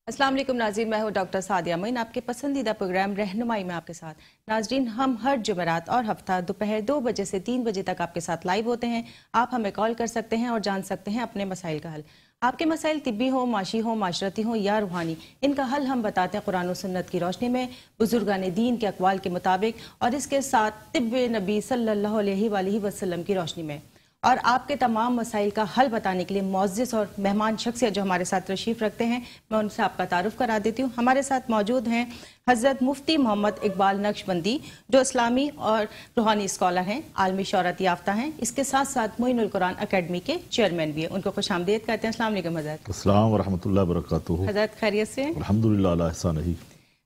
अस्सलाम वालेकुम नाज़रीन, मैं हूँ डॉक्टर सादिया मोइन, आपके पसंदीदा प्रोग्राम रहनुमाई में आपके साथ। नाज़रीन, हम हर जुमेरात और हफ्ता दोपहर 2 बजे से 3 बजे तक आपके साथ लाइव होते हैं। आप हमें कॉल कर सकते हैं और जान सकते हैं अपने मसाइल का हल। आपके मसाइल तिब्बी हो, माशी हो, माशरती हो या रूहानी, इनका हल हम बताते हैं कुरान और सुन्नत की रोशनी में, बुजुर्गान दीन के अक़वाल के मुताबिक और इसके साथ तिब्बे नबी सल्लल्लाहु अलैहि वसल्लम की रोशनी में। और आपके तमाम मसाइल का हल बताने के लिए मुअज़्ज़िज़ और मेहमान शख्सियत जो हमारे साथ तशरीफ़ रखते हैं, मैं उनसे आपका तारुफ़ करा देती हूँ। हमारे साथ मौजूद हैं हज़रत मुफ्ती मोहम्मद इकबाल नक्शबंदी, जो इस्लामी और रूहानी स्कॉलर हैं, आलमी शोहरत याफ्ता हैं। इसके साथ साथ मोइनुल कुरान अकेडमी के चेयरमैन भी हैं। उनको खुशामदीद कहते हैं। अस्सलाम वालेकुम हज़रत। अस्सलाम व रहमतुल्लाहि व बरकातुहू। हज़रत खैरियत से? अल्हम्दुलिल्लाह अला एहसानिही।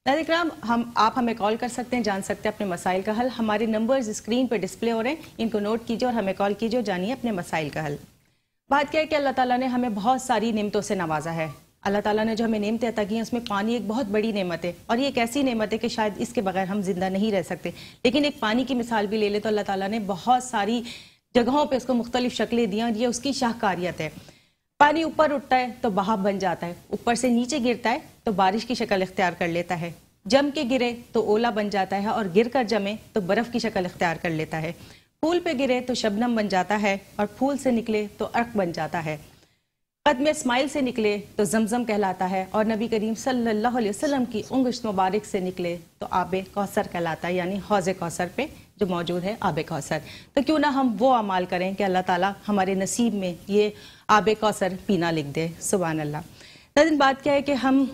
नाज़रीन, आप हमें कॉल कर सकते हैं, जान सकते हैं अपने मसाइल का हल। हमारे नंबर्स स्क्रीन पर डिस्प्ले हो रहे हैं, इनको नोट कीजिए और हमें कॉल कीजिए, जानिए अपने मसाइल का हल। बात क्या है कि अल्लाह ताला ने हमें बहुत सारी नेमतों से नवाजा है। अल्लाह ताला ने जो हमें नेमतें अता की हैं, उसमें पानी एक बहुत बड़ी नेमत है और ये एक ऐसी नेमत है कि शायद इसके बगैर हम जिंदा नहीं रह सकते। लेकिन एक पानी की मिसाल भी ले ले तो अल्लाह ताला ने बहुत सारी जगहों पर उसको मुख्तलिफ शक्लें दी हैं और ये उसकी शाहकारियत है। पानी ऊपर उठता है तो बहाव बन जाता है, ऊपर से नीचे गिरता है तो बारिश की शक्ल इख्तियार कर लेता है, जम के गिरे तो ओला बन जाता है और गिर कर जमे तो बर्फ की शक्ल इख्तियार कर लेता है। फूल पे गिरे तो शबनम बन जाता है और फूल से निकले तो अर्क बन जाता है। कद में इस्माइल से निकले तो जमजम कहलाता है और नबी करीम सल्लल्लाहु अलैहि वसल्लम की उंगलिश मुबारक से निकले तो आबे कौसर कहलाता है, यानी हौज़े कौसर पे जो मौजूद है आबे कौसर। तो क्यों ना हम वो अमाल करें कि अल्लाह ताला हमारे नसीब में ये आबे कौसर पीना लिख दे। सुभान अल्लाह। लेकिन बात क्या है कि हम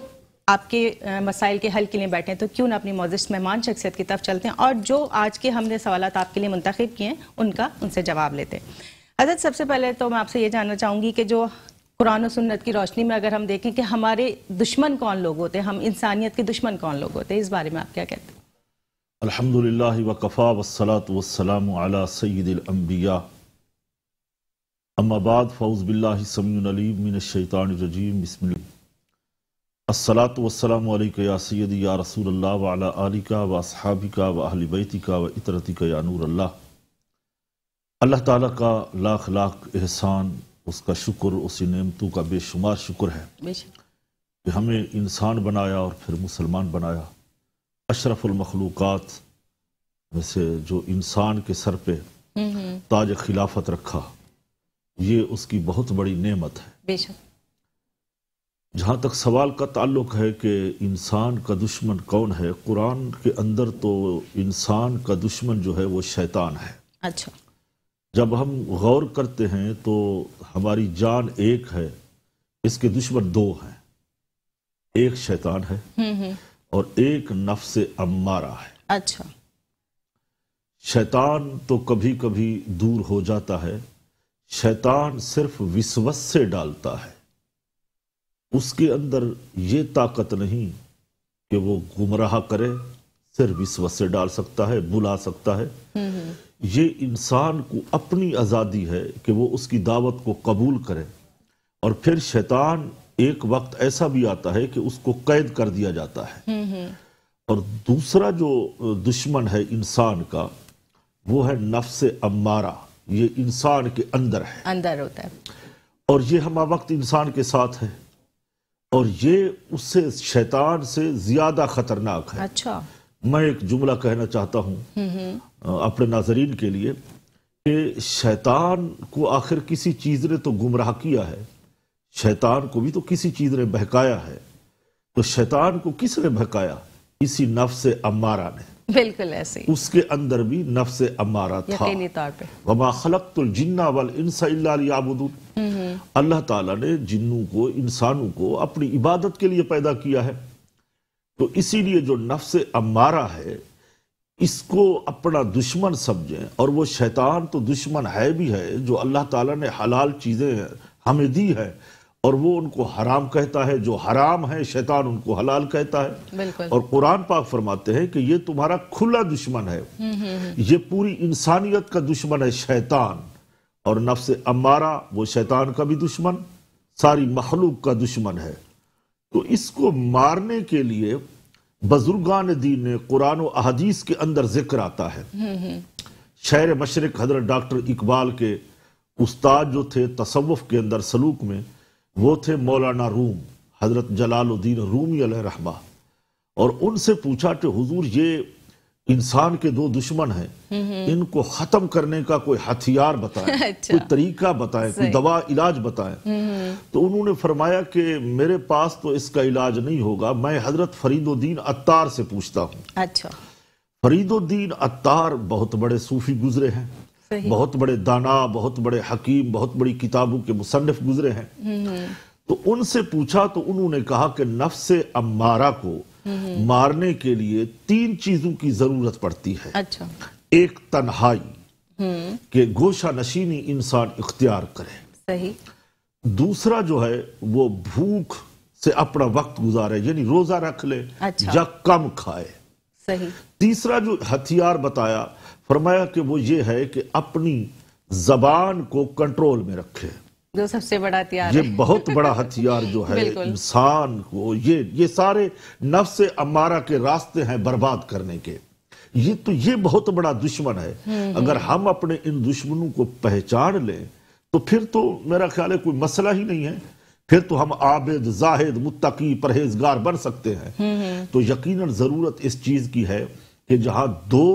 आपके मसाइल के हल के लिए बैठे हैं, तो क्यों ना अपनी मौजूद मेहमान शख्सियत की तरफ चलते हैं और जो आज के हमने सवालात आपके लिए मुंतखब किए हैं उनसे जवाब लेते हैं। हज़रत, सबसे पहले तो मैं आपसे ये जानना चाहूँगी कि जो कुरान और सुन्नत की रोशनी में अगर हम देखें कि हमारे दुश्मन कौन लोग होते हैं, हम इंसानियत के दुश्मन कौन लोग होते हैं, इस बारे में आप क्या कहते हैं? अल्हम्दुलिल्लाह व कफ़ा वस्सलातु वस्सलामु अला सय्यिदिल अंबिया अम्मा बाद फ़ऊज़ु बिल्लाहि समीउल अलीम मिनश शैतानिर रजीम बिस्मिल्लाह अस्सलातु वस्सलामु अलैका या सय्यदी या रसूलल्लाह व अला आलिका व अस्हाबिका व अहलि बैतिका व इतरतिका या नूर अल्लाह। अल्लाह ताला का लाख लाख एहसान, उसका शुक्र, उसी नेमतों का बेशुमार शुक्र है कि हमें इंसान बनाया और फिर मुसलमान बनाया। अशरफुल मखलूकात में से जो इंसान के सर पे ताज खिलाफत रखा, ये उसकी बहुत बड़ी नेमत है। बेशक। जहाँ तक सवाल का ताल्लुक है कि इंसान का दुश्मन कौन है, कुरान के अंदर तो इंसान का दुश्मन जो है वो शैतान है। अच्छा। जब हम गौर करते हैं तो हमारी जान एक है, इसके दुश्मन दो हैं, एक शैतान है और एक नफ्स अम्मारा है। अच्छा। शैतान तो कभी कभी दूर हो जाता है, शैतान सिर्फ विसवस से डालता है, उसके अंदर ये ताकत नहीं कि वो गुमराह करे, सिर्फ विसवस से डाल सकता है, बुला सकता है। ये इंसान को अपनी आज़ादी है कि वो उसकी दावत को कबूल करे और फिर शैतान एक वक्त ऐसा भी आता है कि उसको कैद कर दिया जाता है। और दूसरा जो दुश्मन है इंसान का, वो है नफ्स अम्मारा, ये इंसान के अंदर है, अंदर होता है और ये हमा वक्त इंसान के साथ है और ये उससे शैतान से ज्यादा खतरनाक है। अच्छा। मैं एक जुमला कहना चाहता हूँ अपने नाजरीन के लिए कि शैतान को आखिर किसी चीज ने तो गुमराह किया है, शैतान को भी तो किसी चीज ने बहकाया है। तो शैतान को किसने बहकाया? इसी नफ्स अम्मारा ने। बिल्कुल ऐसे ही उसके अंदर भी नफ्स अम्मारा था। यकीनी तौर पे वमा खलक़तुल जिन्ना वल इंसा इल्ला लियअबुदून। अल्लाह ताला ने जिन्नों को, इंसानों को अपनी इबादत के लिए पैदा किया है। तो इसीलिए जो नफ्स अम्मारा है, इसको अपना दुश्मन समझें। और वो शैतान तो दुश्मन है भी है, जो अल्लाह ताला ने हलाल चीजें हमें दी है और वो उनको हराम कहता है, जो हराम है शैतान उनको हलाल कहता है। और कुरान पाक फरमाते हैं कि ये तुम्हारा खुला दुश्मन है, ये पूरी इंसानियत का दुश्मन है शैतान। और नफ्स अम्मारा वो शैतान का भी दुश्मन, सारी मखलूक का दुश्मन है। तो इसको मारने के लिए बुजुर्गान दीन ने कुरान और अहदीस के अंदर जिक्र आता है। शहर मशरिक हजरत डॉक्टर इकबाल के उस्ताद जो थे तसव्वुफ के अंदर, सलूक में, वो थे मौलाना रूम, حضرت جلال الدین رومی علیہ رحمہ، اور ان سے پوچھا کہ حضور یہ انسان کے دو دشمن ہیں، ان کو ختم کرنے کا کوئی ہتھیار بتائیں، کوئی طریقہ بتائیں، کوئی دوا علاج بتائیں۔ تو انہوں نے فرمایا کہ میرے پاس تو اس کا علاج نہیں ہوگا، میں حضرت فرید الدین عطار سے پوچھتا ہوں۔ اچھا، فرید الدین عطار بہت بڑے صوفی گزرے ہیں، بہت بڑے دانا، بہت بڑے حکیم، بہت بڑی کتابوں کے مصنف گزرے ہیں۔ تو ان سے پوچھا تو انہوں نے کہا کہ نفس امارہ کو مارنے کے لیے 3 چیزوں کی ضرورت پڑتی ہے۔ اچھا، ایک تنہائی، کہ گوشہ نشینی انسان اختیار کرے۔ صحیح۔ دوسرا جو ہے وہ بھوک سے اپنا وقت گزارے، یعنی روزہ رکھ لے یا کم کھائے۔ صحیح۔ تیسرا جو ہتھیار بتایا، فرمایا کہ وہ یہ ہے کہ اپنی زبان کو کنٹرول میں رکھے، جو سب سے بڑا ہتھیار ہے۔ یہ بہت بڑا ہتھیار جو ہے انسان کو، یہ سارے نفس امارہ کے راستے ہیں برباد کرنے کے، یہ بہت بڑا دشمن ہے۔ اگر ہم اپنے ان دشمنوں کو پہچان لیں تو پھر تو میرا خیال ہے کوئی مسئلہ ہی نہیں ہے، پھر تو ہم عابد، زاہد، متقی، پرہیزگار بن سکتے ہیں۔ تو یقیناً ضرورت اس چیز کی ہے کہ جہاں دو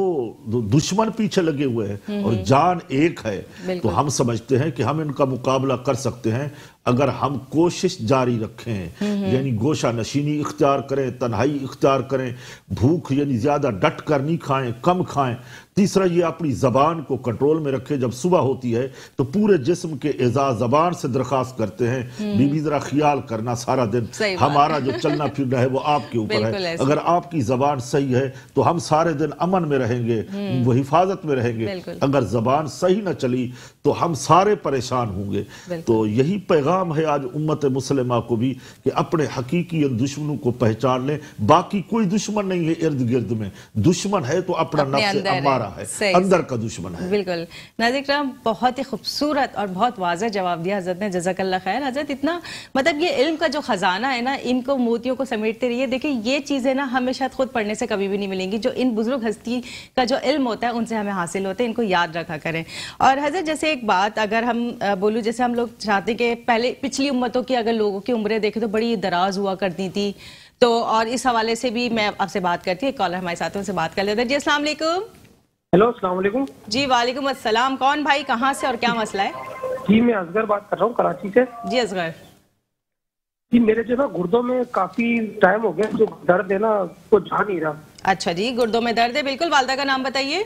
دشمن پیچھے لگے ہوئے ہیں اور جان ایک ہے، تو ہم سمجھتے ہیں کہ ہم ان کا مقابلہ کر سکتے ہیں اگر ہم کوشش جاری رکھیں، یعنی گوشہ نشینی اختیار کریں، تنہائی اختیار کریں، بھوک یعنی زیادہ ڈٹ کر نہیں کھائیں، کم کھائیں۔ تیسرا یہ اپنی زبان کو کنٹرول میں رکھے، جب صبح ہوتی ہے تو پورے جسم کے اعضاء زبان سے درخواست کرتے ہیں بی بی ذرا خیال کرنا سارا دن، ہمارا جو چلنا پھرنا ہے وہ آپ کے اوپر ہے، اگر آپ کی زبان صحیح ہے تو ہم سارے دن امن میں رہیں گے، وہ حفاظت میں رہیں گے، اگر زبان صحیح نہ چلی تو ہم سارے پریشان ہوں گے۔ تو یہی پیغام ہے آج امت مسلمہ کو بھی کہ اپنے حقیقی ان دشمنوں کو پہچان لیں۔ باقی کوئی دشمن نہیں ہے ارد گرد میں، دشمن ہے تو اپنا نفس امارہ ہے، اندر کا دشمن ہے۔ بالکل ناظرین کرام، بہت ہی خوبصورت اور بہت واضح جواب دیا حضرت نے، جزاک اللہ خیر۔ حضرت اتنا مطلب یہ علم کا جو خزانہ ہے نا، ان کو موتیوں کو سمیٹتے رہیے۔ دیکھیں یہ چیزیں نا ہمیں شاید خود پڑھنے سے کبھی بھی نہیں ملیں گی، جو ان بزرگ ہستی کا جو علم ہوتا ہے ان سے ہمیں حاصل ہوتے ہیں، ان کو یاد رکھا کریں۔ اور حضرت جیسے ایک بات اگر ہم بولوں، جیسے ہم لوگ چاہتے ہیں کہ پہلے پچھلی امتوں کی اگر لوگوں کی عمریں دیکھیں تو بڑی دراز ہوا کرتی تھی، تو اور اس حوالے سے بھی میں آپ سے بات کرتی ہوں، ایک کالر ہمارے ساتھوں سے بات کر لیتے ہیں۔ جی السلام علیکم۔ ہیلو، السلام علیکم۔ جی وعلیکم السلام، کون بھائی، کہاں سے اور کیا مسئلہ ہے؟ جی میں اصغر بات کر رہا ہوں کراچی سے۔ جی اصغر جی میرے جو نا گردوں میں کافی ٹائم ہو گیا جو درد ہے نا وہ جا نہیں رہا۔ اچھا جی، گردوں میں درد ہے، بالکل۔ والدہ کا نام بتائیے۔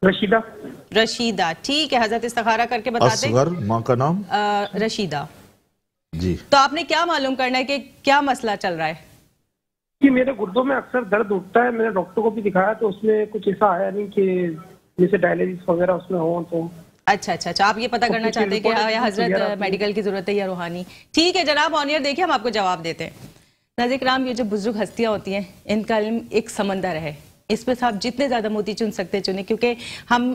رشیدہ۔ رشیدہ، ٹھیک ہے، حضرت استخارہ کر کے بتاتے ہیں۔ اصغر، ماں کا نام؟ رشیدہ جی۔ تو آپ نے کیا معلوم کرنا ہے کہ کیا مسئلہ چل رہا ہے؟ جی میرے گردوں میں اکثر درد اٹھتا ہے، میں نے ڈاکٹر کو بھی دکھایا تو اس میں کچھ ایسا آیا نہیں کہ جیسے ڈائلیسس وغیرہ اس میں ہوں تو۔ اچھا اچھا اچھا، آپ یہ پتہ کرنا چاہتے ہیں کہ یا حضرت میڈیکل کی ضرورت ہے یا روحانی؟ ٹھیک ہے جناب آنیئر، دیکھیں ہم آپ کو جواب دیتے ہیں۔ ناظرین کرام، یہ جو بزرگ ہستیاں ہوتی ہیں ان کا علم ایک سمندر ہے، اس پہ آپ جتنے زیادہ موتی چن سکتے چنیں، کیونکہ ہم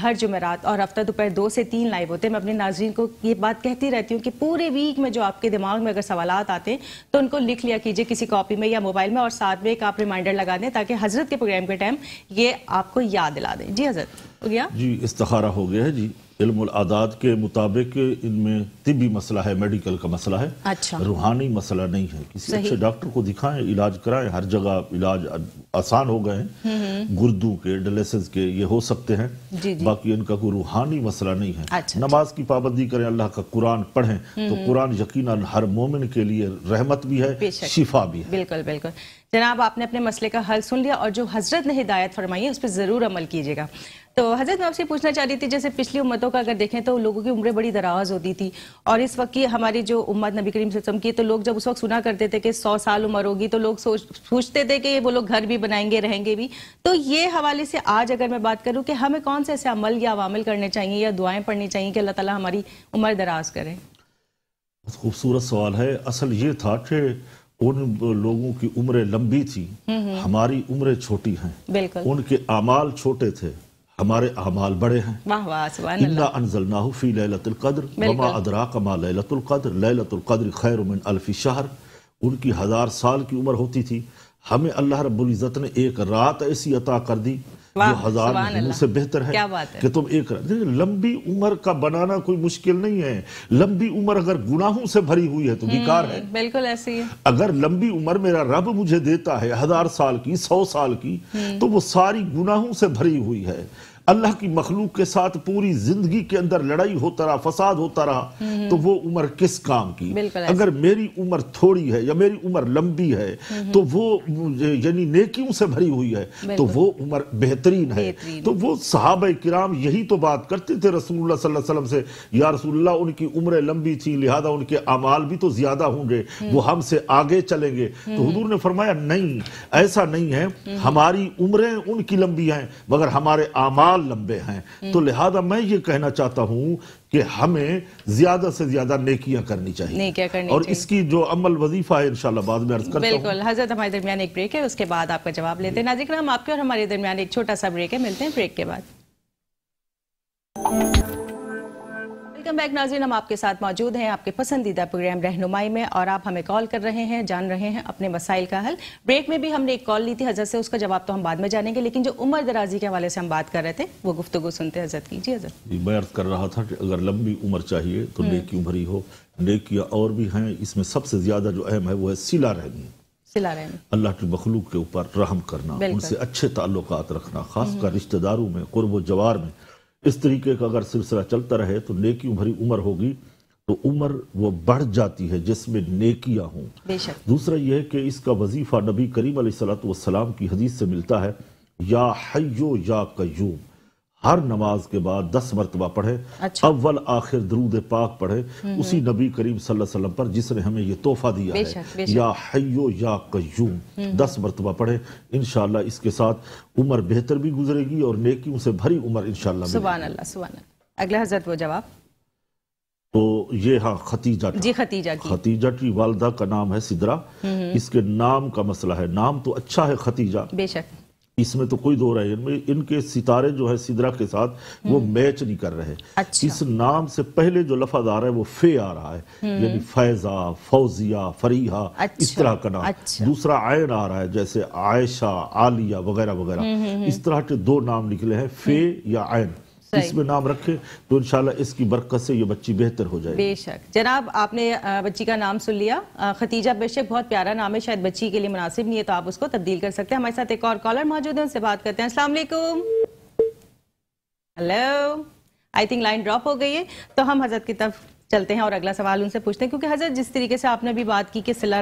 ہر جمعرات اور ہفتہ دوپہر 2 سے 3 لائیو ہوتے ہیں۔ میں اپنے ناظرین کو یہ بات کہتی رہتی ہوں کہ پورے ویک میں جو آپ کے دماغ میں اگر سوالات آتے ہیں تو ان کو لکھ لیا کیجئے کسی کاپی میں یا موبائل میں، اور ساتھ میں ایک آپ ریمائنڈر لگا دیں تاکہ حضرت کے پروگرام کے ٹائم یہ آپ کو یاد دلا دیں۔ جی حضرت، ہو گیا؟ جی استخارہ ہو گیا ہے جی۔ علم العادات کے مطابق ان میں طبی مسئلہ ہے، میڈیکل کا مسئلہ ہے، اچھا، روحانی مسئلہ نہیں ہے۔ کسی اچھے ڈاکٹر کو دکھائیں، علاج کرائیں، ہر جگہ علاج آسان ہو گئے ہیں، گردوں کے، ڈائلیسس کے یہ ہو سکتے ہیں، باقی ان کا کوئی روحانی مسئلہ نہیں ہے۔ نماز کی پابندی کریں، اللہ کا قرآن پڑھیں تو قرآن یقیناً ہر مومن کے لیے رحمت بھی ہے، شفا بھی ہے۔ بالکل بالکل جناب، آپ نے اپنے مسئلے کا حل سن لیا اور جو حضرت نے ہدایت فرمائی ہے اس پہ ضرور عمل کیجیے گا۔ تو حضرت میں آپ سے پوچھنا چاہ رہی تھی، جیسے پچھلی امتوں کا اگر دیکھیں تو لوگوں کی عمریں بڑی دراز ہوتی تھی، اور اس وقت کی ہماری جو امت نبی کریم صلی اللہ علیہ وسلم کی، تو لوگ جب اس وقت سنا کرتے تھے کہ 100 سال عمر ہوگی تو لوگ سوچتے تھے کہ وہ لوگ گھر بھی بنائیں گے، رہیں گے بھی۔ تو یہ حوالے سے آج اگر میں بات کروں کہ ہمیں کون سے ایسے عمل یا عوامل کرنے چاہیے یا دعائیں پڑھنی چاہیے کہ اللہ تعالیٰ ہماری عمر دراز کرے؟ خوبصورت سوال ہے۔ اصل یہ تھا کہ ان لوگوں کی عمریں لمبی تھی، ہماری عمریں چھوٹی ہیں، ان کے اعمال چھوٹے تھے، ہمارے اعمال بڑے ہیں۔ واہ واہ، سبحان اللہ۔ اِنَّا أَنزَلْنَاهُ فِي لَيْلَةِ الْقَدْرِ وَمَا أَدْرَاكَ مَا لَيْلَةُ الْقَدْرِ لَيْلَةُ الْقَدْرِ خَيْرٌ مِّنْ أَلْفِ شَهْرٍ۔ ان کی 1000 سال کی عمر ہوتی تھی، ہمیں اللہ رب العزت نے ایک رات ایسی عطا کر دی جو ہزار مہینوں سے بہتر ہے کہ تم ایک لمبی عمر کا بنانا کوئی مشکل نہیں ہے. لمبی عمر اگر گناہوں سے بھری ہوئی ہے تو بیکار ہے. بالکل ایسی ہے. اگر لمبی عمر میرا رب مجھے دیتا ہے 1000 سال کی 100 سال کی تو وہ ساری گناہوں سے بھری ہوئی ہے. اللہ کی مخلوق کے ساتھ پوری زندگی کے اندر لڑائی ہوتا رہا، فساد ہوتا رہا، تو وہ عمر کس کام کی؟ اگر میری عمر تھوڑی ہے یا میری عمر لمبی ہے تو وہ یعنی نیکیوں سے بھری ہوئی ہے تو وہ عمر بہترین ہے. تو وہ صحابہ کرام یہی تو بات کرتے تھے رسول اللہ صلی اللہ علیہ وسلم سے، یا رسول اللہ ان کی عمریں لمبی تھی لہذا ان کے اعمال بھی تو زیادہ ہوں گے، وہ ہم سے آگے چلیں گے. تو حضور نے فرمایا نہیں، ایسا نہیں ہے، ہماری عمریں ان کی لمبی ہیں مگر ہمارے اعمال لمبے ہیں. تو لہذا میں یہ کہنا چاہتا ہوں کہ ہمیں زیادہ سے زیادہ نیکیاں کرنی چاہیے اور اس کی جو عمل وظیفہ ہے انشاءاللہ بعد میں عرض کرتا ہوں. بالکل حضرت، ہمارے درمیان ایک بریک ہے، اس کے بعد آپ کا جواب لیتے ہیں. ناظرین ہم آپ کے اور ہمارے درمیان ایک چھوٹا سا بریک ہے، ملتے ہیں بریک کے بعد. ویلکم بیک ناظرین، ہم آپ کے ساتھ موجود ہیں آپ کے پسندیدہ پروگرام رہنمائی میں، اور آپ ہمیں کال کر رہے ہیں، جان رہے ہیں اپنے مسائل کا حل. بریک میں بھی ہم نے ایک کال لی تھی حضرت سے، اس کا جواب تو ہم بعد میں جانیں گے، لیکن جو عمر درازی کے حوالے سے ہم بات کر رہے تھے وہ گفتگو سنتے حضرت کی. جی حضرت. میں عرض کر رہا تھا کہ اگر لمبی عمر چاہیے تو نیکیوں بھری ہو. نیکیاں اور بھی ہیں، اس میں سب سے زیادہ جو اہم ہے وہ ہے صلہ رحمی. اللہ کی مخلوق کے اوپر رحم کرنا، ان سے اچھے تعلقات رکھنا، خاص کر رشتہ داروں میں، قرب و جوار میں. اس طریقے کا اگر سلسلہ چلتا رہے تو نیکیوں بھری عمر ہوگی، تو عمر وہ بڑھ جاتی ہے جس میں نیکیاں ہوں. دوسرا یہ ہے کہ اس کا وظیفہ نبی کریم علیہ السلام کی حدیث سے ملتا ہے، یا حیو یا قیوم. ہر نماز کے بعد 10 مرتبہ پڑھے، اول آخر درود پاک پڑھے اسی نبی کریم صلی اللہ علیہ وسلم پر جس نے ہمیں یہ تحفہ دیا ہے، یا حیو یا قیوم. 10 مرتبہ پڑھے، انشاءاللہ اس کے ساتھ عمر بہتر بھی گزرے گی اور نیکیوں سے بھری عمر انشاءاللہ. سبحان اللہ سبحان اللہ. اگلا حضرت وہ جواب. تو یہ ہاں خدیجہ. جی خدیجہ کی والدہ کا نام ہے سدرہ. اس کے نام کا مسئلہ ہے، نام تو اچھا ہے خدیجہ، بے شک اس میں تو کوئی دو رہے. ان کے ستارے جو ہے سدرہ کے ساتھ وہ میچ نہیں کر رہے. اس نام سے پہلے جو لفظ آ رہا ہے وہ فے آ رہا ہے، یعنی فیضہ، فوزیہ، فریحہ، اس طرح کا نام. دوسرا عین آ رہا ہے جیسے عائشہ، عالیہ وغیرہ وغیرہ. اس طرح کے 2 نام نکلے ہیں، فے یا عین. اس میں نام رکھے تو انشاءاللہ اس کی برکت سے یہ بچی بہتر ہو جائے. بے شک. جناب آپ نے بچی کا نام سن لیا، خدیجہ. بے شک بہت پیارا نام ہے، شاید بچی کے لیے مناسب نہیں ہے تو آپ اس کو تبدیل کر سکتے ہیں. ہمارے ساتھ ایک اور کالر موجود ہے، ان سے بات کرتے ہیں. السلام علیکم. Hello. I think line drop ہو گئی ہے، تو ہم حضرت کی طرف چلتے ہیں اور اگلا سوال ان سے پوچھتے ہیں. کیونکہ حضرت جس طریقے سے آپ نے بھی بات کی کہ صلہ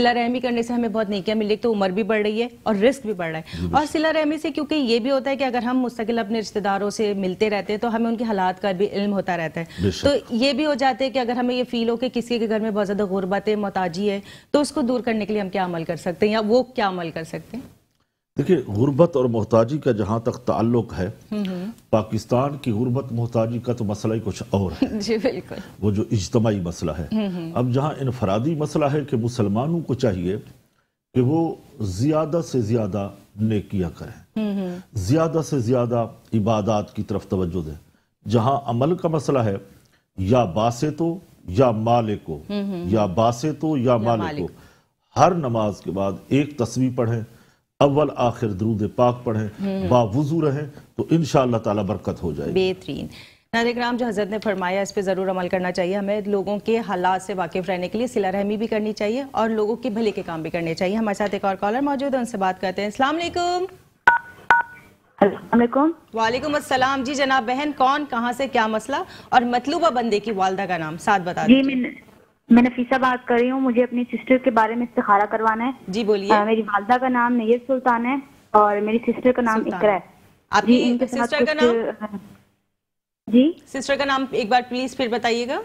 رحمی کرنے سے ہمیں بہت نیکیاں مل رہی، تو عمر بھی بڑھ رہی ہے اور رزق بھی بڑھ رہا ہے. اور صلہ رحمی سے کیونکہ یہ بھی ہوتا ہے کہ اگر ہم مستقل اپنے رشتہ داروں سے ملتے رہتے ہیں تو ہمیں ان کے حالات کا بھی علم ہوتا رہتا ہے. تو یہ بھی ہو جاتے ہیں کہ اگر ہمیں یہ فیل ہو کہ کسی کے گھر میں بہت زیادہ غربت ہے، محتاجی ہے، تو اس کو دور کرنے کے لیے ہم کیا عمل کر سکتے ہیں، یا وہ کیا عمل کر سکتے ہیں؟ دیکھیں، غربت اور محتاجی کا جہاں تک تعلق ہے، پاکستان کی غربت محتاجی کا تو مسئلہ ہی کچھ اور ہے. جی بالکل. وہ جو اجتماعی مسئلہ ہے. اب جہاں انفرادی مسئلہ ہے کہ مسلمانوں کو چاہیے کہ وہ زیادہ سے زیادہ نیکیاں کریں، زیادہ سے زیادہ عبادات کی طرف توجہ دیں. جہاں عمل کا مسئلہ ہے، یا باسطو یا مالکو، یا باسطو یا مالکو، ہر نماز کے بعد ایک تسبیح پڑھیں، اول آخر درود پاک پڑھیں، باوضو رہیں، تو انشاءاللہ تعالی برکت ہو جائے. بہترین. ناظرین کرام، جو حضرت نے فرمایا اس پہ ضرور عمل کرنا چاہیے. ہمیں لوگوں کے حالات سے واقف رہنے کے لیے صلہ رحمی بھی کرنی چاہیے اور لوگوں کے بھلے کے کام بھی کرنے چاہیے. ہمارے ساتھ ایک اور کالر موجود ہے، ان سے بات کرتے ہیں. السلام علیکم. السلام علیکم. وعلیکم السلام. جی جناب بہن، کون، کہاں سے، کیا مسئلہ، اور مطلوبہ بندے کی والدہ کا نام ساتھ بتا دیجیے. جی میں نفیسہ بات کر رہی ہوں، مجھے اپنی سسٹر کے بارے میں استخارہ کروانا ہے. جی بولیے. میری والدہ کا نام نییر سلطان ہے اور میری سسٹر کا نام اقرا ہے. آپ کی سسٹر کا نام؟ جی سسٹر کا نام ایک بار پلیز پھر بتائیے گا.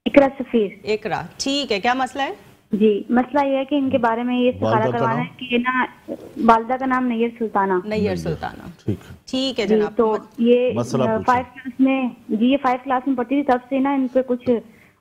اقرا سفیر. اقرا، ٹھیک ہے. کیا مسئلہ ہے؟ جی مسئلہ یہ ہے کہ ان کے بارے میں یہ استخارہ کروانا ہے کہ نا، والدہ کا نام نییر سلطانہ. نییر سلطانہ، ٹھیک ہے جناب. تو یہ 5 کلاس میں، جی یہ 5 کلاس میں پڑھتی تھی، تب سے نا ان پہ کچھ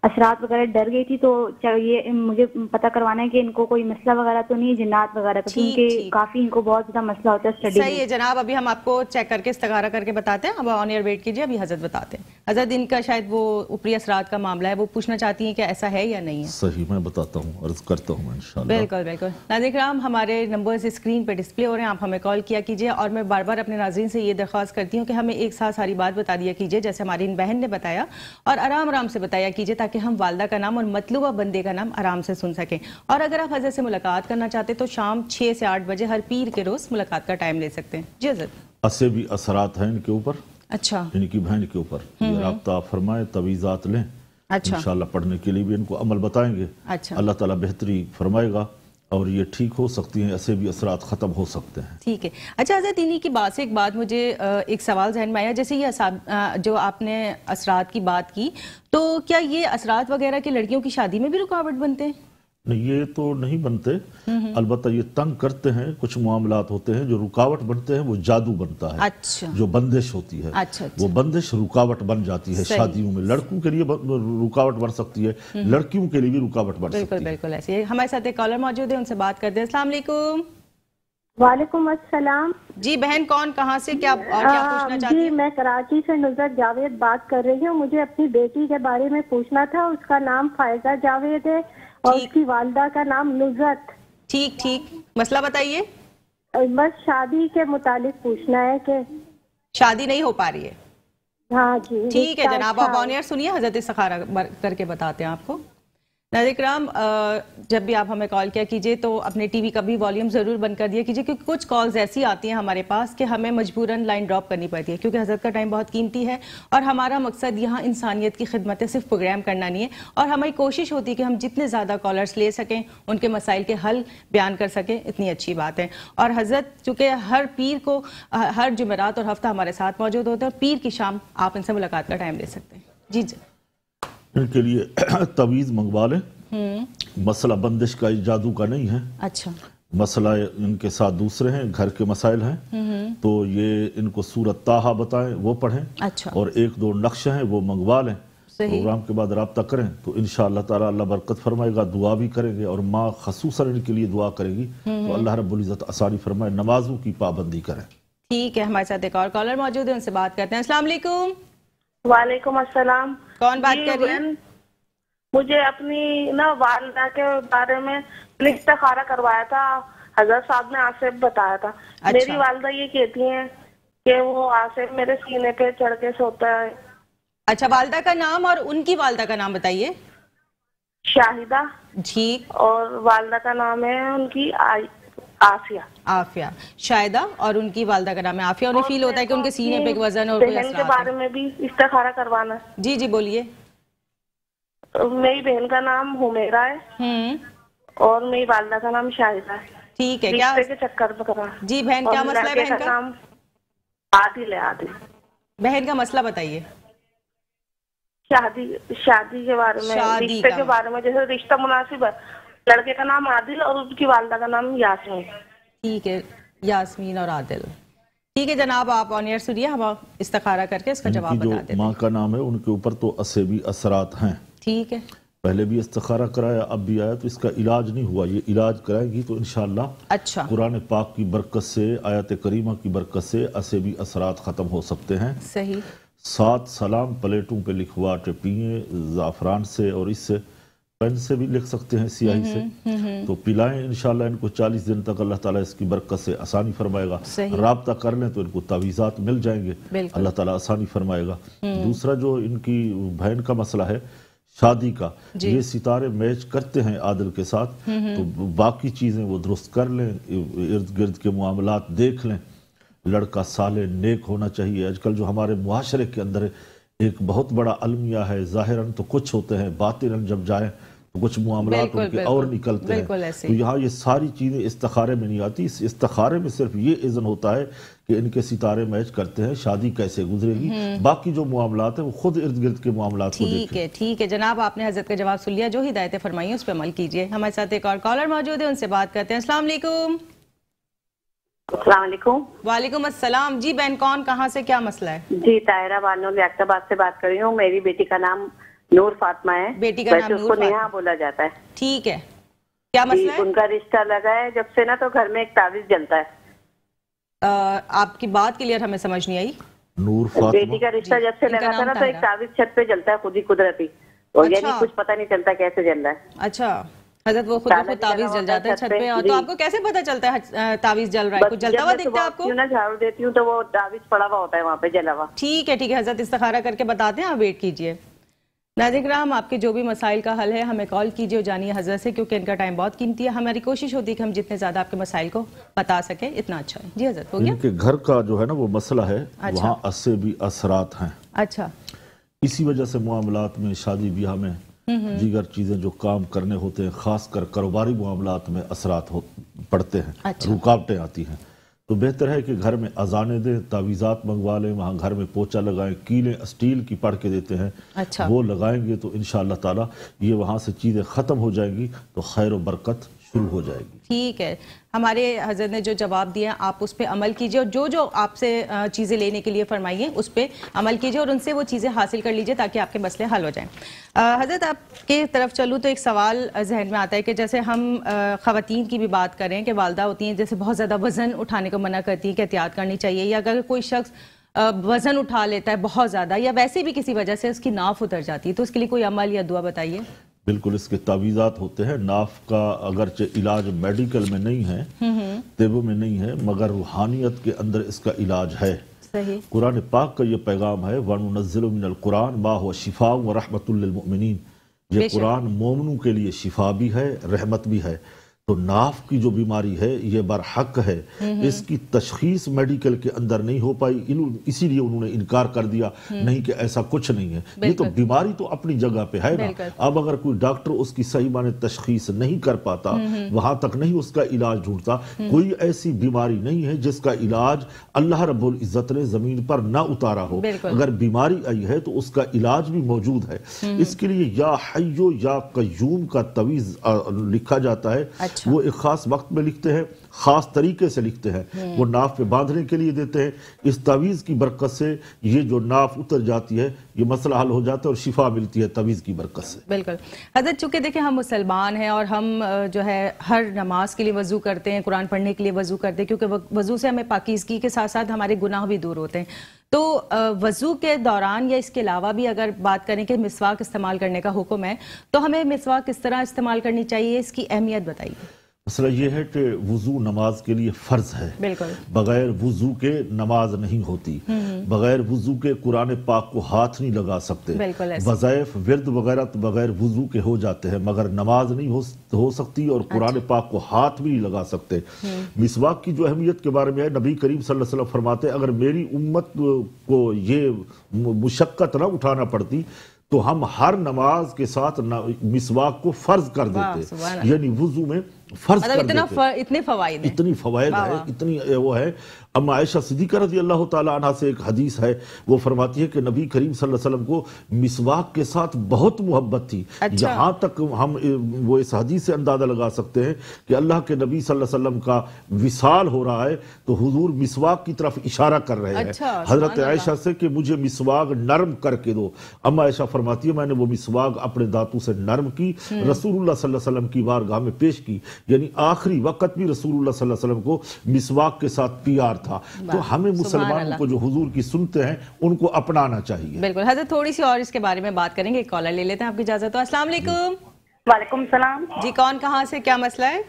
असरात वगैरह, डर गई थी। तो ये मुझे पता करवाना है कि इनको कोई मसला वगैरह तो नहीं, जिन्नात वगैरह का, क्योंकि काफी इनको बहुत ज्यादा मसला होता है स्टडी में। सही है जनाब, अभी हम आपको चेक करके इस्तिखारा करके बताते हैं। अब ऑन एयर वेट कीजिए, अभी हजरत बताते हैं। हजरत इनका शायद वो ऊपरी असरात का मामला है, वो पूछना चाहती हैं कि ऐसा है या नहीं है। सही, मैं बताता हूँ, अर्ज करता हूँ इंशाल्लाह। बिल्कुल बिल्कुल। नाज़रीन किराम, हमारे नंबर्स स्क्रीन पे डिस्प्ले हो रहे हैं, आप हमें कॉल किया कीजिए। और मैं बार बार अपने नाज़रीन से ये दरख्वास्त करती हूँ कि हमें एक साथ सारी बात बता दिया कीजिए, जैसे हमारी इन बहन ने बताया, और आराम आराम से बताया कीजिए, ताकि हम वालदा का नाम और मतलूबा बंदे का नाम आराम से सुन सकें। और अगर आप हजरत से मुलाकात करना चाहते तो शाम 6 से 8 बजे हर पीर के रोज मुलाकात का टाइम ले सकते हैं। जी हजरत। ऐसे भी असरात हैं इनके ऊपर, अच्छा, इनकी बहन के ऊपर, ये राब्ता फरमाए, तवीज़ात लें। अच्छा, इंशाल्लाह पढ़ने के लिए भी इनको अमल बताएंगे। अच्छा, अल्लाह ताला बेहतरी फरमाएगा और ये ठीक हो सकती हैं, ऐसे भी असरात ख़त्म हो सकते हैं। ठीक है। अच्छा हजरत, इन्हीं की बात से एक बात मुझे एक सवाल जहन में आया, जैसे ये जो आपने असरात की बात की, तो क्या ये असरात वगैरह के लड़कियों की शादी में भी रुकावट बनते हैं? नहीं, ये तो नहीं बनते, अलबत्ता ये तंग करते हैं। कुछ मामलात होते हैं जो रुकावट बनते हैं, वो जादू बनता है। अच्छा, जो बंदिश होती है, अच्छा, वो बंदिश रुकावट बन जाती है शादियों में। लड़कों के लिए रुकावट बन सकती है, लड़कियों के लिए भी रुकावट बन सकती है। बिल्कुल बिल्कुल ऐसे ही। हमारे साथ एक कॉलर मौजूद है, उनसे बात करते हैं। अस्सलाम वालेकुम। वालेकुम अस्सलाम। जी बहन, कौन कहाँ से क्या पूछना चाहती है? जी, मैं कराची से नुसरत जावेद बात कर रही हूँ। मुझे अपनी बेटी के बारे में पूछना था। उसका नाम फायजा जावेद है और उसकी वालदा का नाम नुसरत। ठीक ठीक, मसला बताइए। बस शादी के मुतालिक पूछना है कि शादी नहीं हो पा रही है। हाँ जी, ठीक है जनाब, आप ऑन एयर सुनिए, हजरत इस्तिखारा करके बताते हैं आपको। नाज़रीन किराम, जब भी आप हमें कॉल किया कीजिए तो अपने टीवी का भी वॉल्यूम ज़रूर बंद कर दिया कीजिए, क्योंकि कुछ कॉल्स ऐसी आती हैं हमारे पास कि हमें मजबूरन लाइन ड्रॉप करनी पड़ती है, क्योंकि हजरत का टाइम बहुत कीमती है और हमारा मकसद यहाँ इंसानियत की खिदमत है, सिर्फ प्रोग्राम करना नहीं है। और हमारी कोशिश होती है कि हम जितने ज़्यादा कॉलर्स ले सकें, उनके मसाइल के हल बयान कर सकें, इतनी अच्छी बात है। और हजरत चूँकि हर पीर को, हर जुमेरात और हफ्ता हमारे साथ मौजूद होते हैं, और पीर की शाम आप इनसे मुलाकात का टाइम ले सकते हैं। जी जी, इनके लिए तवीज़ मंगवा लें। मसला बंदिश का, जादू का नहीं है। अच्छा, मसला इनके साथ दूसरे हैं, घर के मसाइल हैं। तो ये इनको सूरत ताहा बताएं, वो पढ़ें। अच्छा, और 1-2 नक्शे हैं वो मंगवा लें। प्रोग्राम के बाद राब्ता करें तो इंशाअल्लाह ताला अल्लाह बरकत फरमाएगा। दुआ भी करेंगे और माँ खसूसन इनके लिए दुआ करेगी तो अल्लाह रब्बुल इज्जत आसानी फरमाए। नमाजों की पाबंदी करें। ठीक है, हमारे साथ एक और कॉलर मौजूद है, उनसे बात करते हैं। अस्सलाम वालेकुम। वालेकुम अस्सलाम। कौन बात कर रही है? मुझे अपनी वालदा के बारे में इस्तिखारा करवाया था, हजरत साहब ने आसिफ बताया था। अच्छा। मेरी वालदा ये कहती हैं कि वो आसिफ मेरे सीने पे चढ़ के सोता है। अच्छा, वालदा का नाम और उनकी वालदा का नाम बताइए। शाहिदा। ठीक। और वालदा का नाम है उनकी आफिया। आफिया। शाहिदा और उनकी वालदा का नाम है आफिया। उन्हें फील होता है कि उनके सीने पे वजन और कोई बहन के बारे में भी इस्तिखारा करवाना। जी जी बोलिए। मेरी बहन का नाम हुमेरा है और मेरी वालदा का नाम शाहिदा है। ठीक है, क्या के चक्कर में करा। जी बहन, क्या मसला है बहन का? नाम आदिल है। आदिल। बहन का मसला बताइए। शादी के बारे में, रिश्ते के बारे में। जैसे रिश्ता मुनासिब है, लड़के का नाम आदिल और उनकी वालदा का नाम यास्मीन। ठीक है, यास्मीन और आदिल। ठीक है जनाब, आप ऑन एयर सुनिए, हम इस्तिखारा करके इसका जवाब बता देते हैं। माँ का नाम है, उनके ऊपर तो असेबी असरात हैं। ठीक है, पहले भी इस्तिखारा कराया, अब भी आया, तो इसका इलाज नहीं हुआ। ये इलाज कराएगी तो इंशाअल्लाह अच्छा, कुरान पाक की बरकत से, आयत करीमा की बरकत से असेबी असरात ख़त्म हो सकते हैं। सही। 7 सलाम प्लेटों पे लिखवा के पिए, ज़ाफ़रान से और इससे पेन से भी लिख सकते हैं, स्याही से। तो पिलाएं इंशाल्लाह इनको 40 दिन तक। अल्लाह ताला इसकी बरकत से आसानी फरमाएगा। राब्ता कर लें तो इनको तावीज़ात मिल जाएंगे, अल्लाह ताला आसानी फरमाएगा। दूसरा जो इनकी बहन का मसला है शादी का, ये सितारे मैच करते हैं आदिल के साथ, तो बाकी चीज़ें वो दुरुस्त कर लें, इर्द गिर्द के मामलात देख लें। लड़का साले नेक होना चाहिए। आजकल जो हमारे मुआशरे के अंदर एक बहुत बड़ा अलमिया है, ज़ाहिरन तो कुछ होते हैं, बातिनन जब जाएं तो कुछ मामलात उनके और निकलते हैं। तो यहाँ ये सारी चीज़ें इस्तिखारे में नहीं आती। इस इस्तिखारे में सिर्फ ये इज़्न होता है कि इनके सितारे मैच करते हैं, शादी कैसे गुजरेगी। बाकी जो मामलात हैं वो खुद इर्द गिर्द के मामलात को देखें। ठीक है जनाब, आपने हजरत का जवाब सुन लिया। जो हिदायतें फरमाई उस पर अमल कीजिए। हमारे साथ एक और कॉलर मौजूद है, उनसे बात करते हैं। अस्सलाम वालेकुम। वालेकुम अस्सलाम। जी बहन, कौन कहाँ से, क्या मसला है? जी, ताहिरा बानो लियाकताबाद से बात कर रही हूँ। मेरी बेटी का नाम نور فاطمہ ہے. بیٹی کا نام نور فاطمہ. نیہا بولا جاتا ہے. ٹھیک ہے, کیا مسئلہ ہے؟ ان کا رشتہ لگا ہے جب سے نا, تو گھر میں ایک تعویذ جلتا ہے. آپ کی بات کلیئر ہمیں سمجھ نہیں آئی. نور فاطمہ بیٹی کا رشتہ جب سے لگا تھا نا, تو ایک تعویذ چھت پہ جلتا ہے خود ہی قدرتی, اور یعنی کچھ پتہ نہیں چلتا کیسے جل رہا ہے. اچھا حضرت, وہ خود تعویذ جل جاتا ہے چھت پہ, تو آپ کو کیسے پتا چلتا ہے تعویذ جل رہا ہے؟ کچھ جلتا ہوا دکھتا ہے آپ کو؟ میں جھاڑو دیتی ہوں تو وہ تعویذ پڑا ہوا ہوتا ہے وہاں پہ جلا ہوا. ٹھیک ہے ٹھیک ہے حضرت, استخارہ کر کے بتاتے ہیں, آپ ویٹ کیجئے. ناظرین کرام, آپ کے جو بھی مسائل کا حل ہے ہمیں کال کیجئے اور جانیے حضرت سے, کیونکہ ان کا ٹائم بہت قیمتی ہے. ہماری کوشش ہوتی ہے کہ ہم جتنے زیادہ آپ کے مسائل کو بتا سکیں اتنا اچھا ہے. جی حضرت, ہو گیا؟ ان کے گھر کا جو ہے نا وہ مسئلہ ہے, وہاں اسے بھی اثرات ہیں. اچھا, اسی وجہ سے معاملات میں, شادی بیاہ میں, دیگر چیزیں جو کام کرنے ہوتے ہیں, خاص کر کاروباری معاملات میں اثرات پڑتے ہیں, رکاوٹیں آتی ہیں. تو بہتر ہے کہ گھر میں اذانیں دیں, تعویذات منگوا لیں, وہاں گھر میں پوچا لگائیں, کیلیں اسٹیل کی پڑھ کے دیتے ہیں, وہ لگائیں گے تو انشاءاللہ تعالی یہ وہاں سے چیزیں ختم ہو جائیں گی, تو خیر و برکت شروع ہو جائے گی. ٹھیک ہے, ہمارے حضرت نے جو جواب دیا آپ اس پہ عمل کیجئے, اور جو جو آپ سے چیزیں لینے کے لیے فرمائیے اس پہ عمل کیجئے, اور ان سے وہ چیزیں حاصل کر لیجئے تاکہ آپ کے مسئلے حل ہو جائیں. حضرت آپ کی طرف چلوں تو ایک سوال ذہن میں آتا ہے کہ جیسے ہم خواتین کی بھی بات کریں کہ والدہ ہوتی ہیں جیسے بہت زیادہ وزن اٹھانے کو منع کرتی ہیں کہ احتیاط کرنی چاہیے, یا اگر کوئی شخص وزن اٹھا لیتا ہے بہت زیادہ, یا ویسے بھی کسی وجہ سے اس کی ناف اتر جاتی ہے, تو اس کے لیے کوئی عمل یا دعا بتائیے. بالکل, اس کے تعویذات ہوتے ہیں. ناف کا اگرچہ علاج میڈیکل میں نہیں ہے, طب میں نہیں ہے, مگر روحانیت کے اندر اس کا علاج ہے. قرآن پاک کا یہ پیغام ہے, وَنُنَزِّلُ مِنَ الْقُرْآنِ مَا هُوَ شِفَاءٌ وَرَحْمَةٌ لِّلْمُؤْمِنِينَ. یہ قرآن مومنوں کے لیے شفا بھی ہے, رحمت بھی ہے. تو ناف کی جو بیماری ہے یہ برحق ہے, اس کی تشخیص میڈیکل کے اندر نہیں ہو پائی, اسی لیے انہوں نے انکار کر دیا نہیں کہ ایسا کچھ نہیں ہے. یہ تو بیماری تو اپنی جگہ پہ ہے نا. اب اگر کوئی ڈاکٹر اس کی صحیح معنی تشخیص نہیں کر پاتا, وہاں تک نہیں اس کا علاج ڈھونڈتا, کوئی ایسی بیماری نہیں ہے جس کا علاج اللہ رب العزت نے زمین پر نہ اتارا ہو. اگر بیماری آئی ہے تو اس کا علاج بھی موجود ہے. اس کے لیے یا حیو یا قیوم کا تعویذ لکھا جاتا ہے. وہ ایک خاص وقت میں لکھتے ہیں, خاص طریقے سے لکھتے ہیں, وہ ناف پہ باندھنے کے لیے دیتے ہیں. اس تعویذ کی برکت سے یہ جو ناف اتر جاتی ہے یہ مسئلہ حل ہو جاتا ہے اور شفا ملتی ہے تعویذ کی برکت سے. بالکل حضرت, چونکہ دیکھیں ہم مسلمان ہیں اور ہم جو ہے ہر نماز کے لیے وضو کرتے ہیں, قرآن پڑھنے کے لیے وضو کرتے ہیں, کیونکہ وضو سے ہمیں پاکیزگی کے ساتھ ساتھ ہمارے گناہ بھی دور ہوتے ہیں. تو وضو کے دوران یا اس کے علاوہ بھی اگر بات کریں کہ مسواک استعمال کرنے کا حکم ہے, تو ہمیں مسواک کس طرح استعمال کرنی چاہیے, اس کی اہمیت بتائیے. مسئلہ یہ ہے کہ وضو نماز کے لیے فرض ہے. بالکل, بغیر وضو کے نماز نہیں ہوتی, بغیر وضو کے قرآن پاک کو ہاتھ نہیں لگا سکتے, وظائف ورد وغیرہ تو بغیر وضو کے ہو جاتے ہیں, مگر نماز نہیں ہو سکتی اور قرآن پاک کو ہاتھ بھی نہیں لگا سکتے. مسواک کی جو اہمیت کے بارے میں ہے, نبی کریم صلی اللہ علیہ وسلم فرماتے ہیں اگر میری امت کو یہ مشقت نہ اٹھانا پڑتی تو ہم ہر نماز کے ساتھ مسواک کو فرض کر دیتے, یعنی وضو میں فرض کر دیتے. اتنے فوائد ہیں, اتنی فوائد ہے, اتنی وہ ہے. اما عائشہ صدیقہ رضی اللہ تعالیٰ عنہ سے ایک حدیث ہے, وہ فرماتی ہے کہ نبی کریم صلی اللہ علیہ وسلم کو مسواک کے ساتھ بہت محبت تھی. یہاں تک ہم وہ اس حدیث سے اندازہ لگا سکتے ہیں کہ اللہ کے نبی صلی اللہ علیہ وسلم کا وصال ہو رہا ہے تو حضور مسواک کی طرف اشارہ کر رہے ہیں حضرت عائشہ سے کہ مجھے مسواک نرم کر کے دو. اما عائشہ فرماتی ہے میں نے وہ مسواک اپنے دانتوں سے نرم کی, رسول اللہ صلی اللہ علیہ وسلم کی بارگاہ میں پیش کی, یعنی آخری وقت بھی رسول اللہ صلی اللہ علیہ وسلم کو مسواک کے ساتھ پیار تھا. تو ہمیں مسلمانوں کو جو حضور کی سنتے ہیں ان کو اپنانا چاہیے. بالکل حضرت, تھوڑی سی اور اس کے بارے میں بات کریں گے, ایک کالر لے لیتے ہیں آپ کی اجازت. تو السلام علیکم. وعلیکم السلام. جی کون کہاں سے, کیا مسئلہ ہے؟